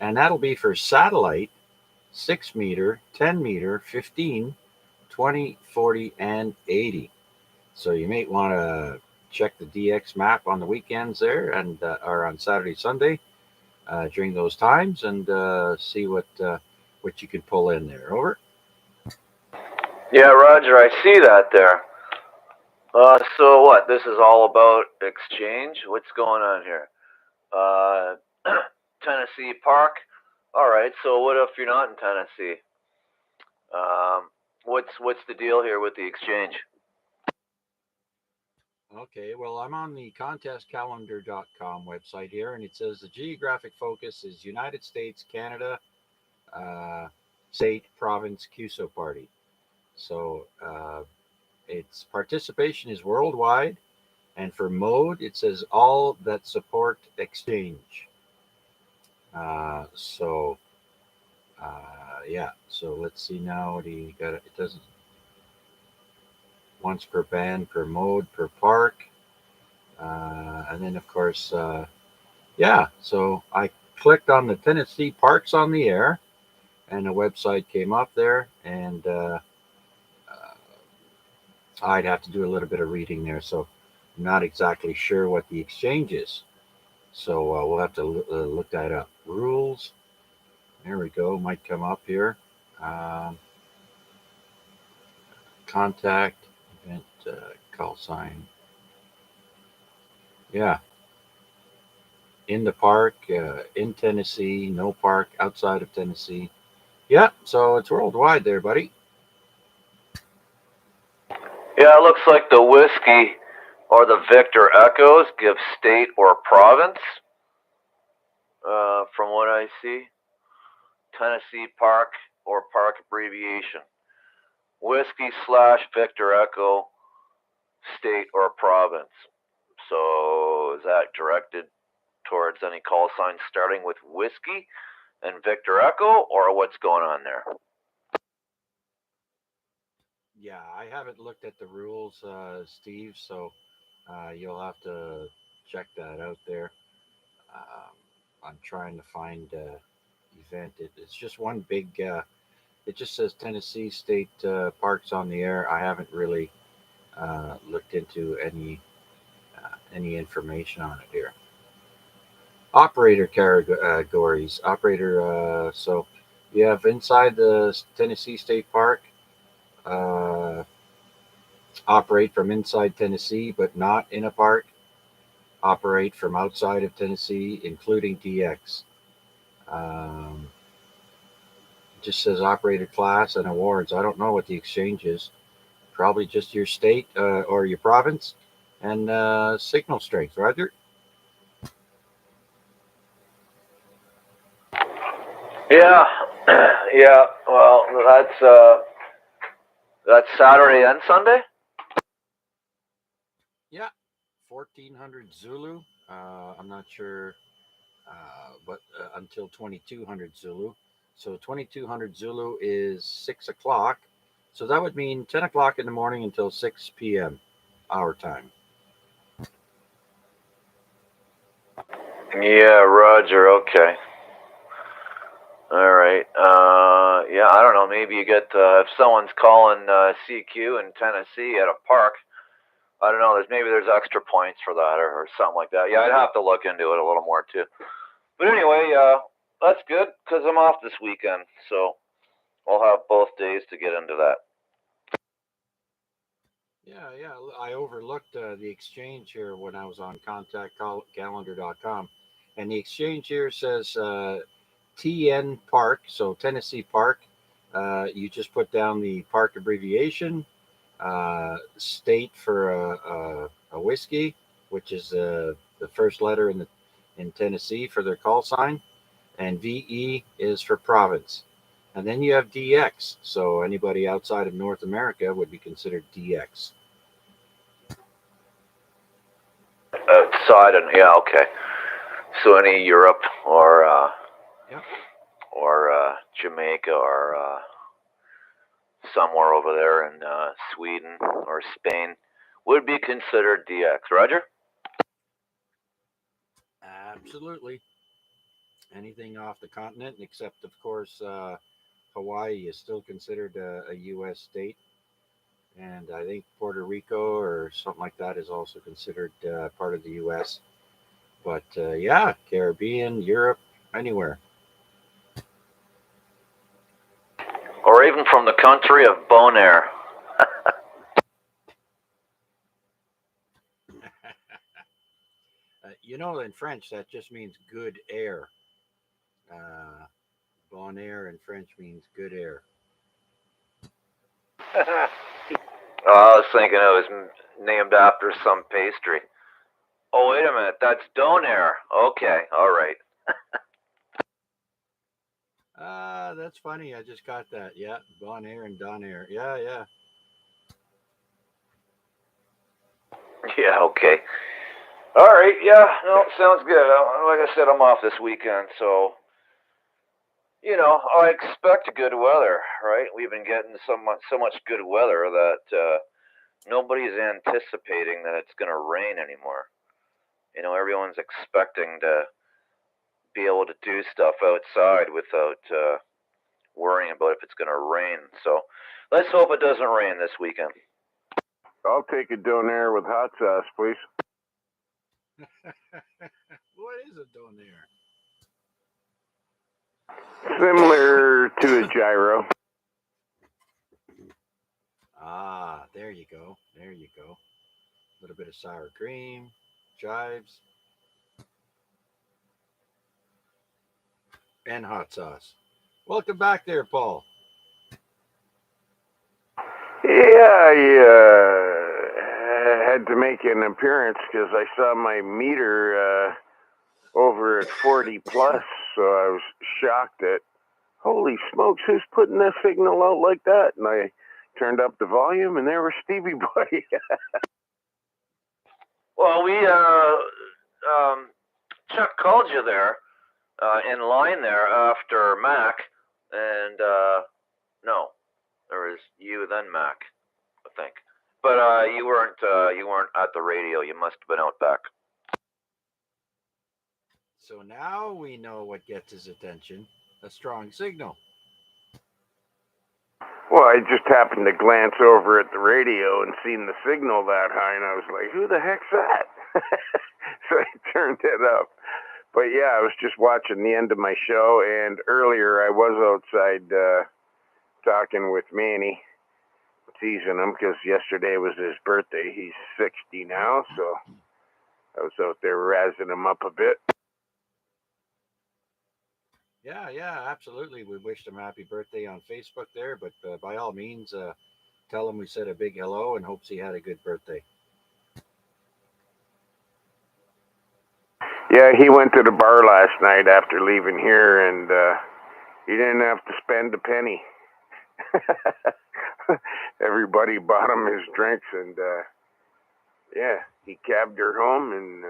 And that'll be for satellite, 6 meter, 10 meter, 15, 20, 40, and 80. So you may want to check the DX map on the weekends there and or on Saturday, Sunday. during those times and see what you can pull in there. Over. Yeah, Roger, I see that there. So what? This is all about exchange? What's going on here? Tennessee Park. All right. So what if you're not in Tennessee? What's the deal here with the exchange? Okay, well, I'm on the contestcalendar.com website here, and it says the geographic focus is United States, Canada, state, province, QSO party. So its participation is worldwide, and for mode, it says all that support exchange. Yeah, so let's see now. What do you got? It doesn't once per band, per mode, per park. And then, of course, yeah, so I clicked on the Tennessee Parks on the Air, and the website came up there, and I'd have to do a little bit of reading there, so I'm not exactly sure what the exchange is. So we'll have to look that up. Rules. There we go. Might come up here. Contact, event, call sign. Yeah. In the park, in Tennessee, no park outside of Tennessee. Yeah, so it's worldwide there, buddy. Yeah, it looks like the whiskey or the Victor Echoes give state or province. From what I see, Tennessee Park or park abbreviation. Whiskey / Victor Echo, state or province. So is that directed towards any call signs starting with whiskey and Victor Echo, or what's going on there? Yeah, I haven't looked at the rules, Steve, so you'll have to check that out there. I'm trying to find event. It's just one big, it just says Tennessee State Parks on the Air. I haven't really looked into any information on it here. Operator categories. Operator, so you have inside the Tennessee State Park, operate from inside Tennessee, but not in a park. Operate from outside of Tennessee, including DX. Just says operator class and awards. I don't know what the exchange is. Probably just your state or your province and signal strength. Roger. Yeah, yeah. Well, that's Saturday and Sunday. Yeah, 1400 Zulu. I'm not sure, but until 2200 Zulu. So 2200 Zulu is 6 o'clock. So that would mean 10 o'clock in the morning until 6 p.m. our time. Yeah, Roger. Okay. All right. Yeah, I don't know. Maybe you get if someone's calling CQ in Tennessee at a park. I don't know. There's extra points for that or something like that. Yeah, I'd have to look into it a little more too. But anyway, that's good because I'm off this weekend, so I'll have both days to get into that. Yeah. I overlooked the exchange here when I was on contactcalendar.com. And the exchange here says TN Park, so Tennessee Park. You just put down the park abbreviation, state for a whiskey, which is the first letter in Tennessee for their call sign, and VE is for province. And then you have DX, so anybody outside of North America would be considered DX. Outside and yeah, okay. So any Europe or Jamaica or somewhere over there in Sweden or Spain would be considered DX. Roger? Absolutely. Anything off the continent, except of course Hawaii is still considered a U.S. state, and I think Puerto Rico or something like that is also considered part of the U.S. But yeah, Caribbean, Europe, anywhere. Or even from the country of Bonaire. In French, that just means good air. Bon air in French means good air. I was thinking it was named after some pastry. Oh, wait a minute. That's Donair. Okay, all right. That's funny. I just got that. Yeah, Bon Air and Don Air. Yeah. Yeah, okay. All right, yeah, no, sounds good. Like I said, I'm off this weekend, so, I expect good weather, right? We've been getting so much good weather that nobody's anticipating that it's going to rain anymore. Everyone's expecting to be able to do stuff outside without worrying about if it's going to rain. So let's hope it doesn't rain this weekend. I'll take a donair with hot sauce, please. What is a donair? Similar to a gyro. There you go. A little bit of sour cream, chives, and hot sauce. Welcome back there, Paul. Yeah, I had to make an appearance because I saw my meter over at 40 plus, so I was shocked at, holy smokes, who's putting that signal out like that? And I turned up the volume, and there was Stevie Boy. Well, Chuck called you there in line there after Mac, and no, there was you then Mac, I think. But you weren't at the radio. You must have been out back. So now we know what gets his attention: a strong signal. Well, I just happened to glance over at the radio and seen the signal that high, and I was like, who the heck's that? So I turned it up. But yeah, I was just watching the end of my show, and earlier I was outside talking with Manny, teasing him, because yesterday was his birthday. He's 60 now, so I was out there razzing him up a bit. Yeah, absolutely. We wished him happy birthday on Facebook there, but by all means, tell him we said a big hello and hopes he had a good birthday. Yeah, he went to the bar last night after leaving here, and he didn't have to spend a penny. Everybody bought him his drinks, and yeah, he cabbed her home, and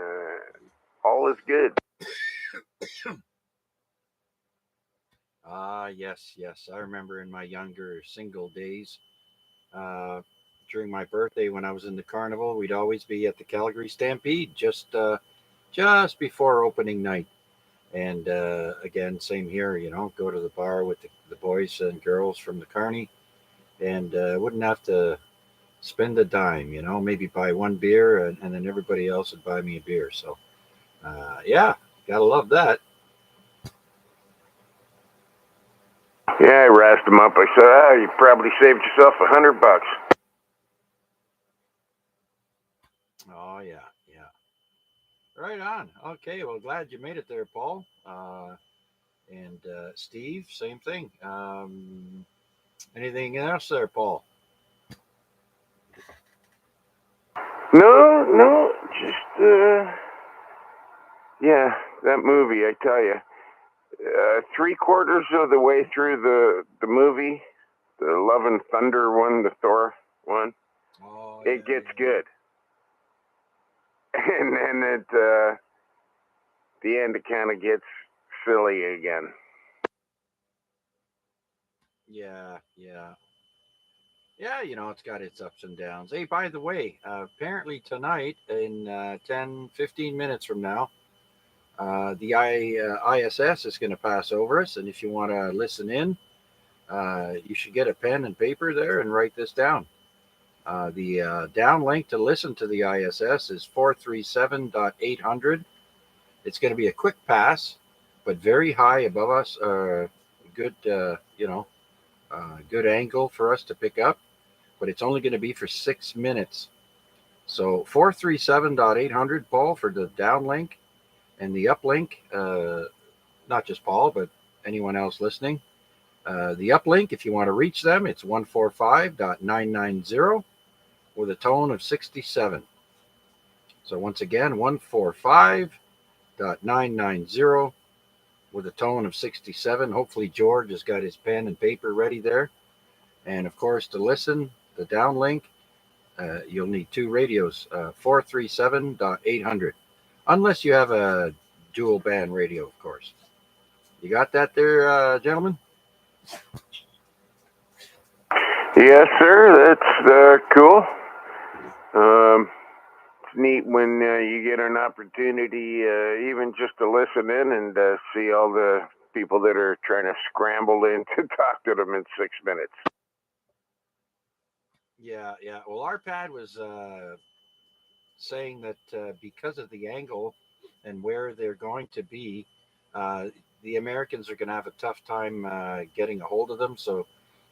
all is good. Yes. I remember in my younger single days, during my birthday when I was in the carnival, we'd always be at the Calgary Stampede just before opening night. And again, same here, go to the bar with the boys and girls from the carny, and wouldn't have to spend a dime, maybe buy one beer, and then everybody else would buy me a beer. So, yeah, gotta love that. Yeah, I razzed him up. I said, you probably saved yourself $100. Oh, yeah. Right on. Okay, well, glad you made it there, Paul. And Steve, same thing. Anything else there, Paul? No, just, yeah, that movie, I tell you. 3/4 of the way through the movie, the Love and Thunder one, the Thor one, it gets good. And then at the end, it kind of gets silly again. Yeah, it's got its ups and downs. Hey, by the way, apparently tonight, in 10, 15 minutes from now, the ISS is going to pass over us. And if you want to listen in, you should get a pen and paper there and write this down. The downlink to listen to the ISS is 437.800. It's going to be a quick pass. but very high above us. Good, good angle for us to pick up, but it's only going to be for 6 minutes. So 437.800, Paul, for the downlink, and the uplink, not just Paul, but anyone else listening. The uplink, if you want to reach them, it's 145.990 with a tone of 67. So once again, 145.990 with a tone of 67. Hopefully George has got his pen and paper ready there. And of course, to listen, the downlink, you'll need two radios, 437.800. Unless you have a dual band radio, of course. You got that there, gentlemen? Yes, sir. That's cool. It's neat when you get an opportunity, even just to listen in and see all the people that are trying to scramble in to talk to them in 6 minutes. Yeah. Well, our pad was saying that because of the angle and where they're going to be, the Americans are going to have a tough time getting a hold of them. So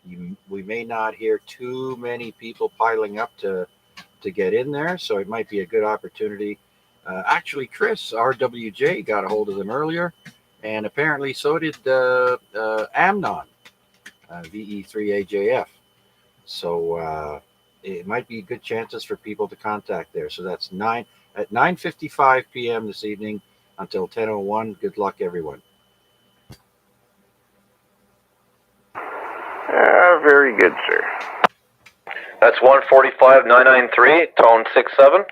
we may not hear too many people piling up to get in there. So it might be a good opportunity. Actually, Chris, RWJ, got a hold of them earlier. And apparently so did Amnon, VE3AJF. So it might be good chances for people to contact there. So that's 9:55 p.m. this evening until 10:01. Good luck, everyone. Very good, sir. That's 145.993, tone 67.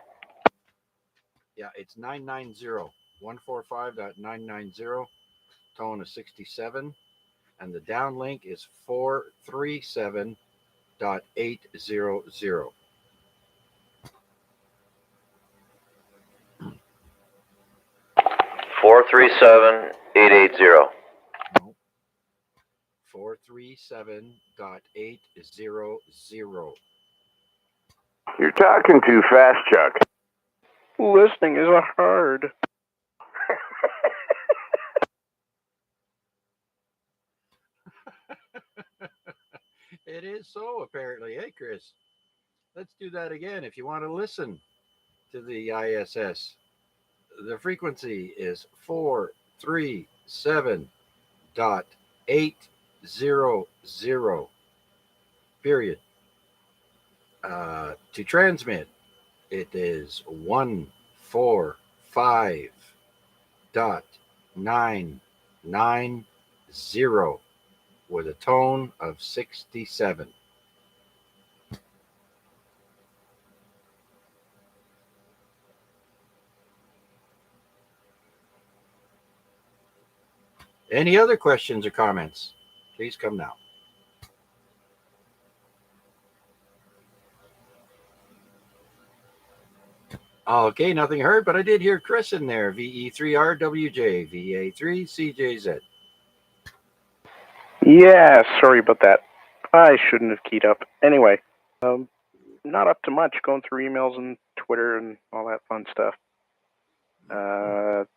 Yeah, it's 990, 145.990, tone of 67. And the downlink is 437.800. 437.880. 437.800. You're talking too fast, Chuck. Listening is hard. It is so, apparently. Hey, Chris, let's do that again. If you want to listen to the ISS, the frequency is 437.800. Period. To transmit, it is 145.990 with a tone of 67. Any other questions or comments? Please come now. Okay, nothing heard, but I did hear Chris in there. VE3RWJ, VA3CJZ. Yeah, sorry about that. I shouldn't have keyed up. Anyway, not up to much, going through emails and Twitter and all that fun stuff. And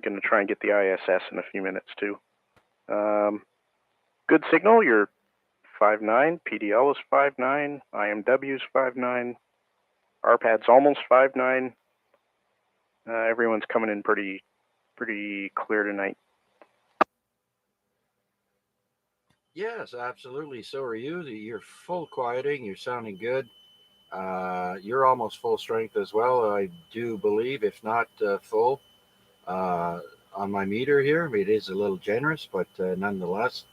going to try and get the ISS in a few minutes, too. Good signal. You're 5.9. PDL is 5.9. IMW is 5.9. RPAD's almost 5.9. Everyone's coming in pretty clear tonight. Yes, absolutely. So are you. You're full quieting. You're sounding good. You're almost full strength as well, I do believe, if not full. On my meter here, it is a little generous, but nonetheless,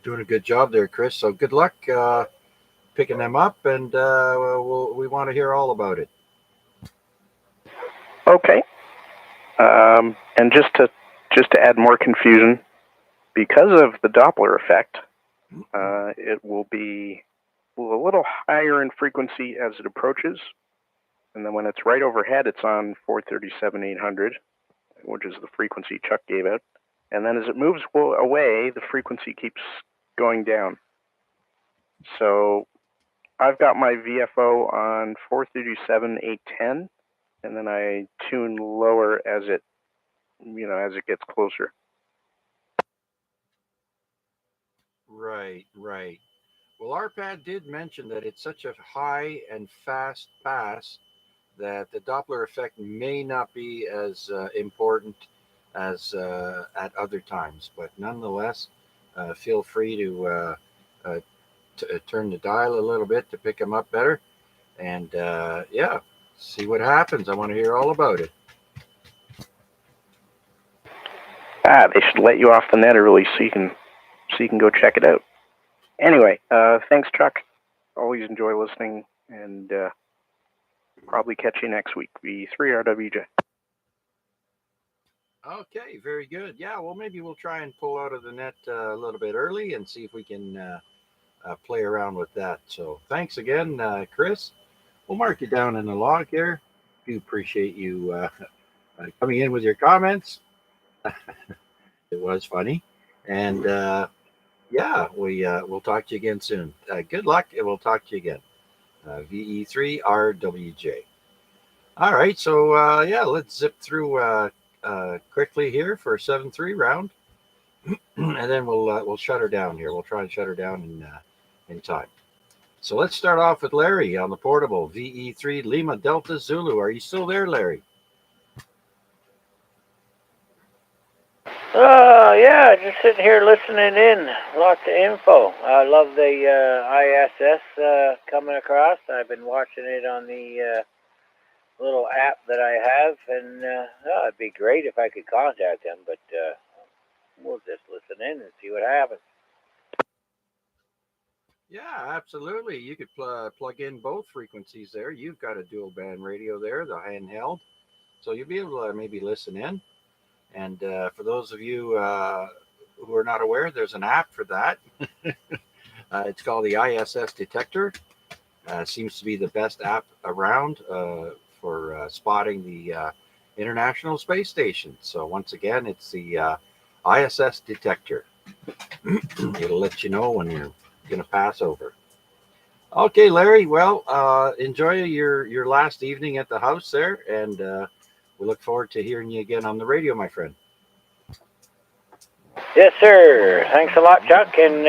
doing a good job there, Chris. So good luck picking them up, and we want to hear all about it. Okay. And just to add more confusion, because of the Doppler effect, it will be a little higher in frequency as it approaches, and then when it's right overhead, it's on 437.800, which is the frequency Chuck gave out. And then as it moves away, the frequency keeps going down. So I've got my VFO on 437.810, and then I tune lower as it as it gets closer. Right, right. Well, RPAD did mention that it's such a high and fast pass that the Doppler effect may not be as important as at other times. But nonetheless, feel free to turn the dial a little bit to pick them up better. And yeah, see what happens. I want to hear all about it. They should let you off the net early so you can go check it out. Anyway, thanks, Chuck. Always enjoy listening, and probably catch you next week. V3RWJ. Okay, very good. Yeah, well, maybe we'll try and pull out of the net a little bit early and see if we can play around with that. So thanks again, Chris. We'll mark you down in the log here. Do appreciate you coming in with your comments. It was funny. And yeah, we'll talk to you again soon. Good luck, and we'll talk to you again. VE3RWJ. All right, so yeah, let's zip through quickly here for a 7-3 round, and then we'll shut her down here. We'll try and shut her down in time. So let's start off with Larry on the portable VE3 Lima Delta Zulu. Are you still there, Larry? Yeah, just sitting here listening in. Lots of info. I love the ISS coming across. I've been watching it on the little app that I have, and it'd be great if I could contact them, but we'll just listen in and see what happens. Yeah, absolutely. You could plug in both frequencies there. You've got a dual band radio there, the handheld, so you'll be able to maybe listen in. And for those of you who are not aware, there's an app for that. It's called the ISS Detector. Seems to be the best app around for spotting the International Space Station. So once again, it's the ISS Detector. It'll let you know when you're going to pass over. Okay, Larry. Well, enjoy your last evening at the house there, and we look forward to hearing you again on the radio, my friend. Yes, sir. Thanks a lot, Chuck, and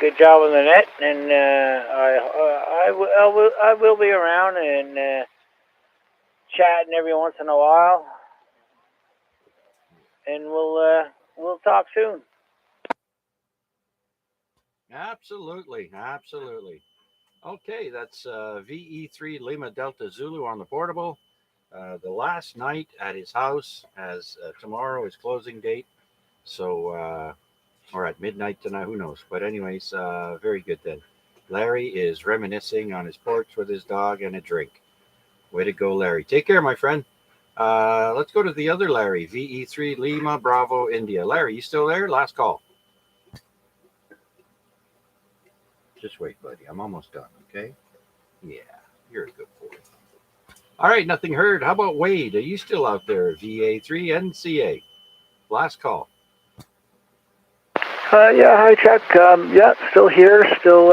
good job on the net. And I will be around and chatting every once in a while, and we'll talk soon. Absolutely, absolutely. Okay, that's VE3 Lima Delta Zulu on the portable. The last night at his house, as tomorrow is closing date. So, or at midnight tonight, who knows? But anyways, very good then. Larry is reminiscing on his porch with his dog and a drink. Way to go, Larry. Take care, my friend. Let's go to the other Larry, VE3 Lima Bravo India. Larry, you still there? Last call. Just wait, buddy. I'm almost done, okay? Yeah, you're a good boy. All right, nothing heard. How about Wade? Are you still out there? VA3 NCA. Last call. Yeah, hi Chuck. Yeah, still here, still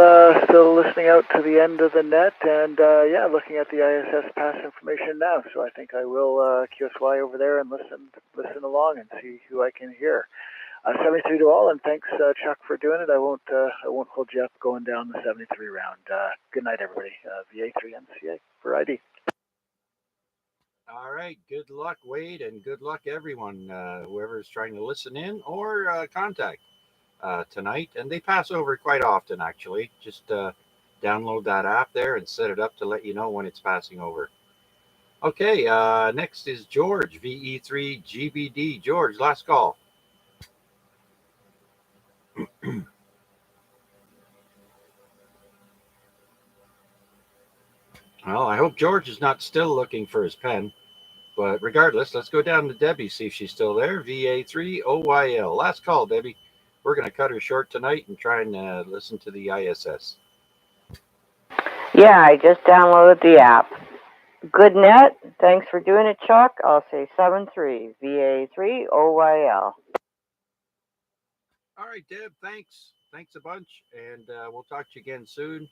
listening out to the end of the net, and yeah, looking at the ISS pass information now. So I think I will QSY over there and listen along and see who I can hear. 73 to all, and thanks Chuck for doing it. I won't hold you up going down the 73 round. Good night, everybody. VA3 NCA for ID. All right. Good luck, Wade, and good luck, everyone, whoever is trying to listen in or contact tonight. And they pass over quite often, actually. Just download that app there and set it up to let you know when it's passing over. Okay. Next is George, VE3 GBD. George, last call. Well, I hope George is not still looking for his pen. But regardless, let's go down to Debbie, see if she's still there. VA3 OYL. Last call, Debbie. We're going to cut her short tonight and try and listen to the ISS. Yeah, I just downloaded the app. Good net. Thanks for doing it, Chuck. I'll say 7-3. VA3 OYL. All right, Deb. Thanks. Thanks a bunch. And we'll talk to you again soon.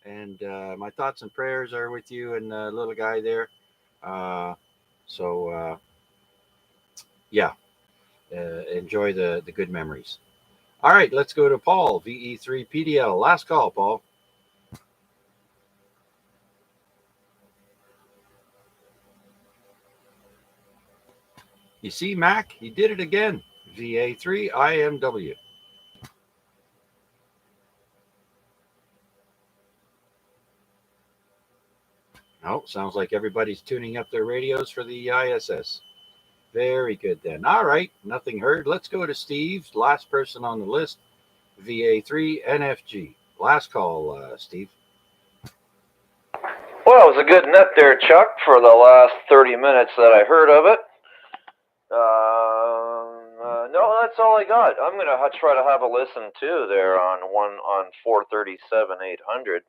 And my thoughts and prayers are with you and the little guy there. So, yeah, enjoy the good memories. All right, let's go to Paul, VE3PDL. Last call, Paul. You see, Mac, he did it again. VA3IMW. Oh, sounds like everybody's tuning up their radios for the ISS. Very good then. All right, nothing heard. Let's go to Steve, last person on the list, VA3NFG. Last call, Steve. Well, it was a good net there, Chuck, for the last 30 minutes that I heard of it. No, that's all I got. I'm going to try to have a listen too there on 437-800.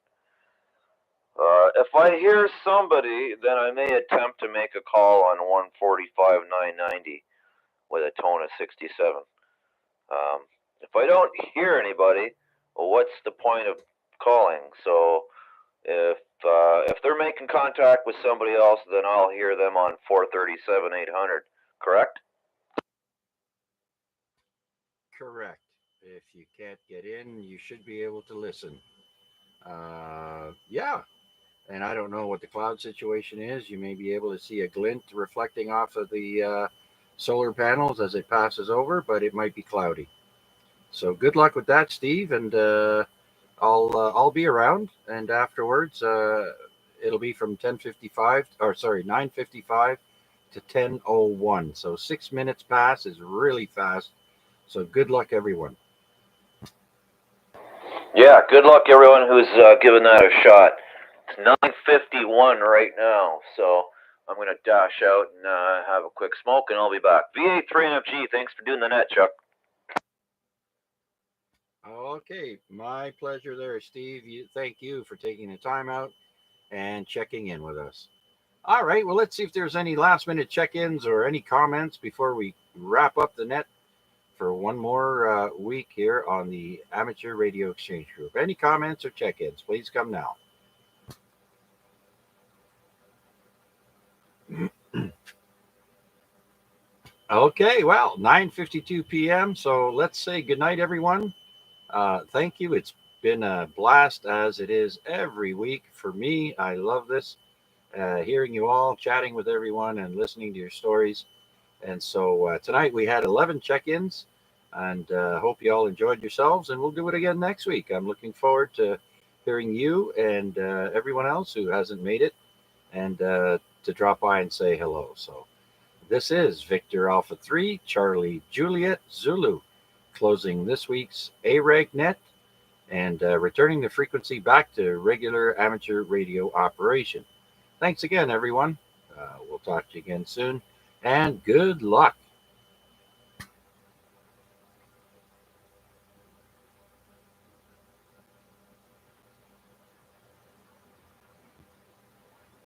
If I hear somebody, then I may attempt to make a call on 145-990 with a tone of 67. If I don't hear anybody, well, what's the point of calling? So if they're making contact with somebody else, then I'll hear them on 437-800. Correct? Correct. If you can't get in, you should be able to listen. Yeah. And I don't know what the cloud situation is. You may be able to see a glint reflecting off of the solar panels as it passes over, but it might be cloudy. So good luck with that, Steve. And I'll be around. And afterwards, it'll be from 9:55 to 10:01. So 6 minutes pass is really fast. So good luck, everyone. Yeah, good luck everyone who's given that a shot. It's 9:51 right now, so I'm going to dash out and have a quick smoke, and I'll be back. VA3NFG, thanks for doing the net, Chuck. Okay, my pleasure there, Steve. Thank you for taking the time out and checking in with us. All right, well, let's see if there's any last-minute check-ins or any comments before we wrap up the net for one more week here on the Amateur Radio Exchange Group. Any comments or check-ins, please come now. Okay, well, 9:52 p.m., so let's say goodnight, everyone. Thank you. It's been a blast, as it is every week for me. I love this, hearing you all, chatting with everyone, and listening to your stories. And so tonight we had 11 check-ins, and hope you all enjoyed yourselves, and we'll do it again next week. I'm looking forward to hearing you and everyone else who hasn't made it, and to drop by and say hello. So this is Victor Alpha 3, Charlie Juliet Zulu, closing this week's AREG net and returning the frequency back to regular amateur radio operation. Thanks again, everyone. We'll talk to you again soon, and good luck.